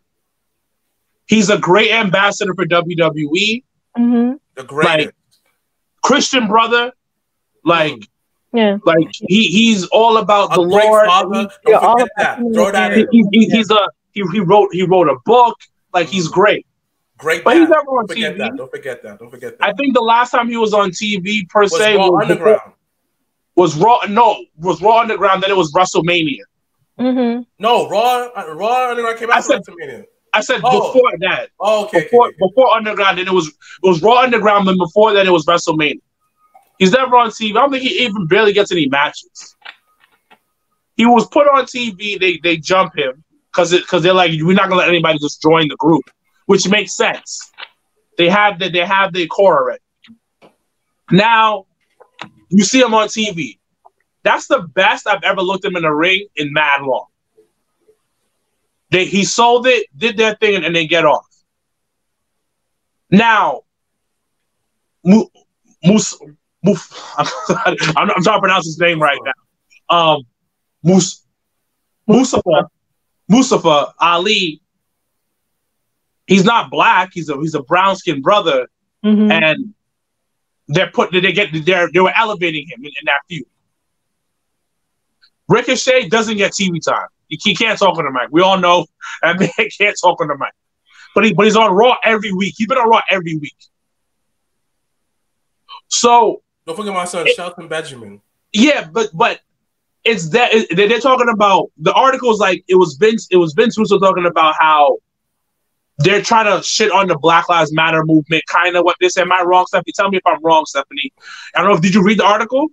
S1: He's a great ambassador for WWE.
S2: Mm-hmm.
S3: The greatest.
S1: Like, Christian brother. Like,
S2: yeah.
S1: Like he's all about the
S3: great
S1: Lord.
S3: Father. Don't forget that. Throw that in.
S1: He wrote a book. Like, he's great.
S3: Great,
S1: but he's never on
S3: TV. Don't forget that.
S1: I think the last time he was on TV per se
S3: was Raw Underground.
S1: Was Raw Underground. Then it was WrestleMania.
S2: Mm-hmm.
S3: No, Raw Underground came after WrestleMania.
S1: I said before that.
S3: Oh, okay.
S1: Before Underground, then it was Raw Underground, and before that it was WrestleMania. He's never on TV. I don't think he even barely gets any matches. He was put on TV. They jump him because they're like, we're not gonna let anybody just join the group, which makes sense. They have the core already. Now you see him on TV. That's the best I've ever looked him in a ring in mad long. He sold it, did their thing, and they get off. Now, I'm trying to pronounce his name right now. Mustafa Ali. He's not black. He's a brown skinned brother, and they were elevating him in that feud. Ricochet doesn't get TV time. He can't talk on the mic. We all know that man can't talk on the mic. But he's on Raw every week. He's been on Raw every week. So
S3: don't forget my son Shelton Benjamin.
S1: Yeah, but it's that they're talking about the articles like it was Vince Russo talking about how they're trying to shit on the Black Lives Matter movement, kind of what this. Am I wrong, Stephanie? Tell me if I'm wrong, Stephanie. I don't know. Did you read the article?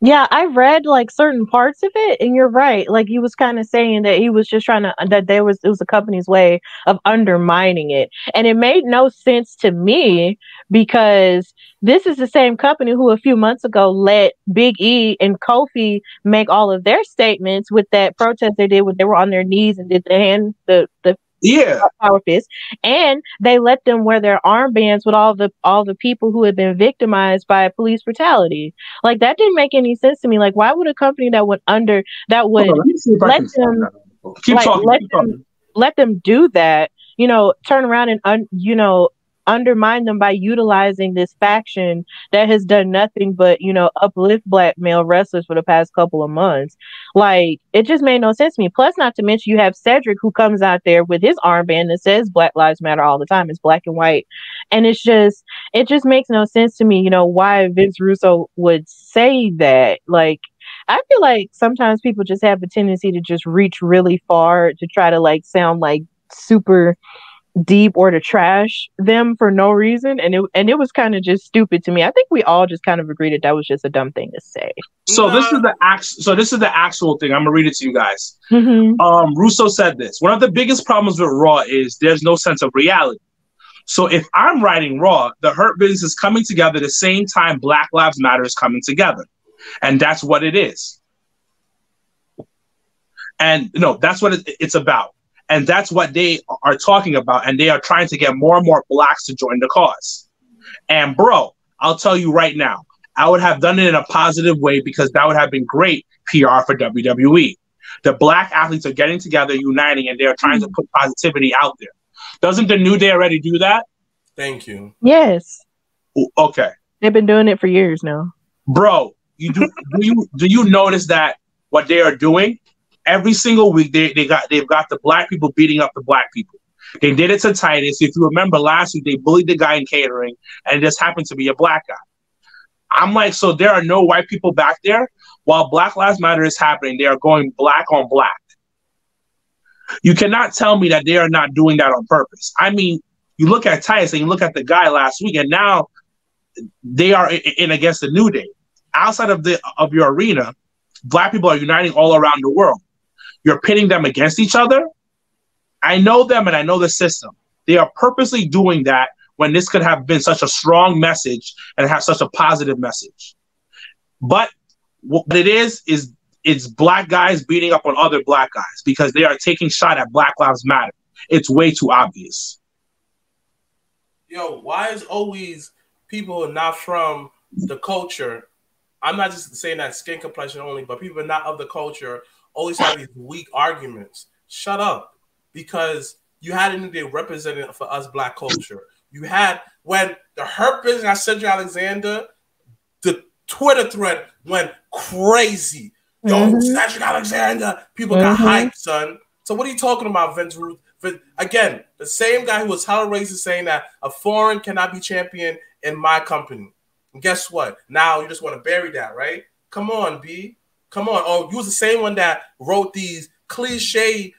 S2: Yeah, I read like certain parts of it, and you're right. Like he was kind of saying that he was just trying to it was a company's way of undermining it, and it made no sense to me because this is the same company who a few months ago let Big E and Kofi make all of their statements with that protest they did when they were on their knees and did the power fist, and they let them wear their armbands with all the people who had been victimized by police brutality. Like that didn't make any sense to me. Like why would a company that would let them do that, turn around and undermine them by utilizing this faction that has done nothing but uplift black male wrestlers for the past couple of months? Like it just made no sense to me. Plus, not to mention you have Cedric who comes out there with his armband that says Black Lives Matter all the time. It's black and white, and it just makes no sense to me why Vince Russo would say that. Like I feel like sometimes people just have a tendency to just reach really far to try to like sound like super deep or to trash them for no reason, and it was kind of just stupid to me. I think we all just kind of agreed that was just a dumb thing to say.
S1: So this is the actual thing. I'm gonna read it to you guys. Russo said this: one of the biggest problems with Raw is there's no sense of reality. So if I'm writing Raw, the Hurt Business is coming together the same time Black Lives Matter is coming together, and that's what it is. And that's what it's about. And that's what they are talking about. And they are trying to get more and more blacks to join the cause. And bro, I'll tell you right now, I would have done it in a positive way because that would have been great PR for WWE. The black athletes are getting together, uniting, and they're trying to put positivity out there. Doesn't the New Day already do that?
S3: Thank you.
S2: Yes.
S1: Okay.
S2: They've been doing it for years now.
S1: Bro, do you notice that what they are doing? Every single week, they've got the black people beating up the black people. They did it to Titus. If you remember last week, they bullied the guy in catering, and it just happened to be a black guy. I'm like, so there are no white people back there? While Black Lives Matter is happening, they are going black on black. You cannot tell me that they are not doing that on purpose. I mean, you look at Titus and you look at the guy last week, and now they are in against the New Day. Outside of your arena, black people are uniting all around the world. You're pitting them against each other. I know them and I know the system. They are purposely doing that when this could have been such a strong message and have such a positive message. But what it is it's black guys beating up on other black guys because they are taking shot at Black Lives Matter. It's way too obvious.
S3: Yo, why is always people not from the culture? I'm not just saying that skin complexion only, but people not of the culture always have these weak arguments. Shut up. Because you had a New Day represented for us black culture. You had, when the Hurt Business got Cedric Alexander, the Twitter thread went crazy. Yo, Cedric Alexander. People got hyped, son. So what are you talking about, Vince Ruth? Again, the same guy who was hella racist saying that a foreign cannot be champion in my company. And guess what? Now you just want to bury that, right? Come on, B. Come on. Oh, you was the same one that wrote these cliche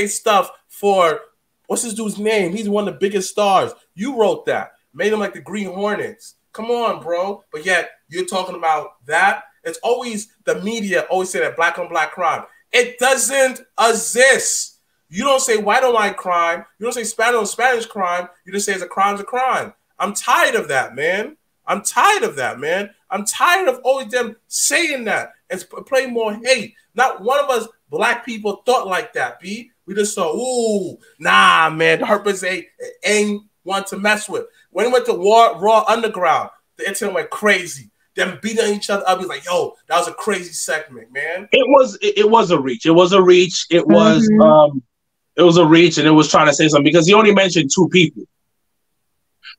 S3: stuff for, what's this dude's name? He's one of the biggest stars. You wrote that. Made him like the Green Hornets. Come on, bro. But yet you're talking about that. It's always the media always say that black on black crime. It doesn't exist. You don't say white on white crime. You don't say Spanish on Spanish crime. You just say it's a crime's a crime. I'm tired of that, man. I'm tired of always them saying that and play more hate. Not one of us black people thought like that, B. We just saw, ooh, nah, man, the Herpers ain't one to mess with. When it went to Raw Underground, the internet went crazy. Them beating each other up. He's like, yo, that was a crazy segment, man.
S1: It was a reach. It was a reach. It was a reach, and it was trying to say something because he only mentioned 2 people.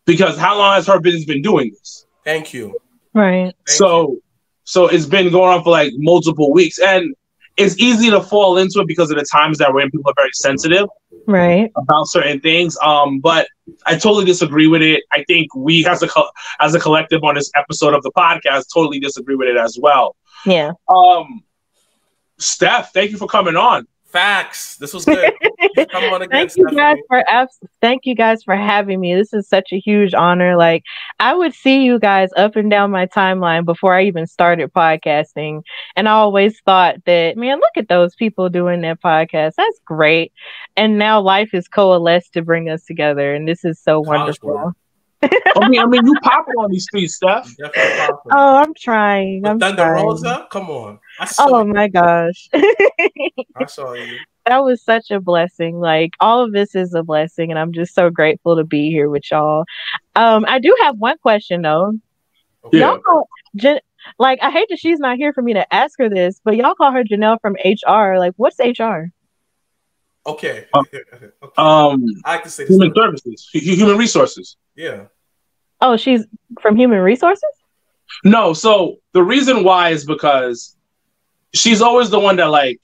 S1: Because how long has her business been doing this?
S3: Thank you.
S2: Right.
S1: So it's been going on for like multiple weeks, and it's easy to fall into it because of the times that we're in. People are very sensitive,
S2: right,
S1: about certain things. But I totally disagree with it. I think we, as a collective on this episode of the podcast, totally disagree with it as well.
S2: Yeah.
S1: Steph, thank you for coming on.
S3: Facts. This was good. Come on again,
S2: thank you guys for having me. This is such a huge honor. Like, I would see you guys up and down my timeline before I even started podcasting, and I always thought that, man, look at those people doing their podcast. That's great. And now life has coalesced to bring us together, and this is so wonderful.
S1: I mean, you popping on these streets, Steph.
S2: Oh, I'm trying.
S3: Thunder Rosa, come on.
S2: My gosh.
S3: I saw you.
S2: That was such a blessing. Like, all of this is a blessing, and I'm just so grateful to be here with y'all. I do have one question though.
S3: Okay.
S2: Y'all like, I hate that she's not here for me to ask her this, but y'all call her Janelle from HR. Like, what's HR?
S3: Okay.
S1: I
S3: like to say
S1: human services, human resources.
S3: Yeah.
S2: Oh, she's from Human Resources?
S1: No, so the reason why is because she's always the one that like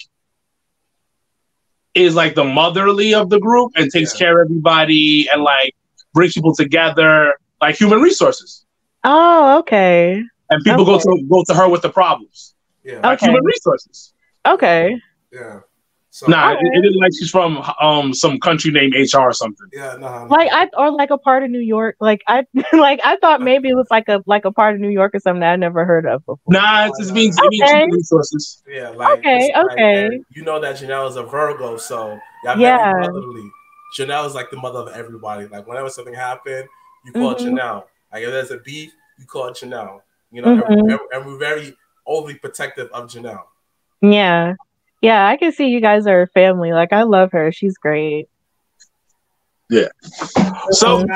S1: is like the motherly of the group and takes care of everybody and like brings people together, like Human Resources.
S2: Oh, okay.
S1: And people go to her with the problems.
S3: Yeah.
S1: Like Human Resources.
S2: Okay.
S3: Yeah. So,
S1: it isn't like she's from some country named HR or something.
S3: Yeah, no.
S2: Like a part of New York. Like I thought maybe it was like a part of New York or something that I never heard of before.
S1: Nah, it just means Human Resources.
S3: Yeah, like
S2: okay.
S3: Like, you know that Janelle is a Virgo, so very motherly. Janelle is like the mother of everybody. Like whenever something happened, you call Janelle. Like if there's a beef, you call Janelle. You know, and we're very overly protective of Janelle.
S2: Yeah. Yeah, I can see you guys are a family. Like, I love her. She's great.
S1: Yeah. So
S3: we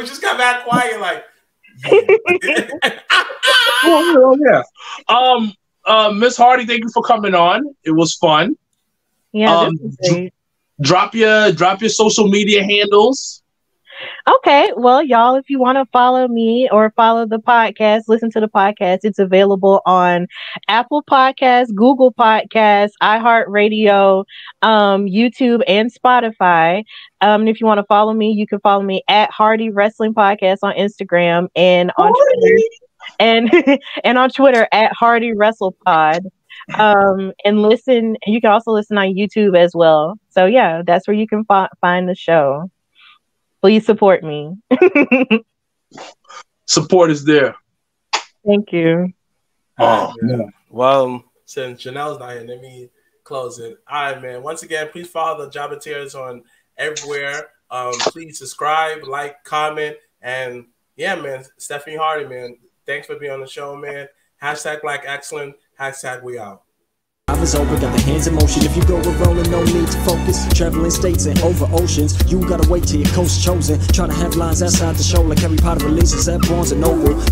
S3: just got back quiet, like.
S1: Yeah. Miss Hardy, thank you for coming on. It was fun.
S2: Yeah. This was great.
S1: Drop your social media handles.
S2: Okay, well, y'all, if you want to follow me or follow the podcast, listen to the podcast, it's available on Apple Podcasts, Google Podcasts, iHeartRadio, YouTube, and Spotify. And if you want to follow me, you can follow me at Hardy Wrestling Podcast on Instagram and on Twitter, and on Twitter at Hardy WrestlePod. And listen. You can also listen on YouTube as well. So yeah, that's where you can find the show. Please support me.
S1: Support is there.
S2: Thank you.
S1: Oh,
S3: yeah. Well, since Janelle's not here, let me close it. All right, man. Once again, please follow the Jobbeteers on everywhere. Please subscribe, like, comment, and yeah, man. Stephanie Hardy, man. Thanks for being on the show, man. # Black Excellent. # we out.
S4: I was over, got the hands in motion. If you go with rolling, no need to focus. Traveling states and over oceans, you gotta wait till your coast chosen. Try to have lines outside the show like Harry Potter releases at Barnes & Noble.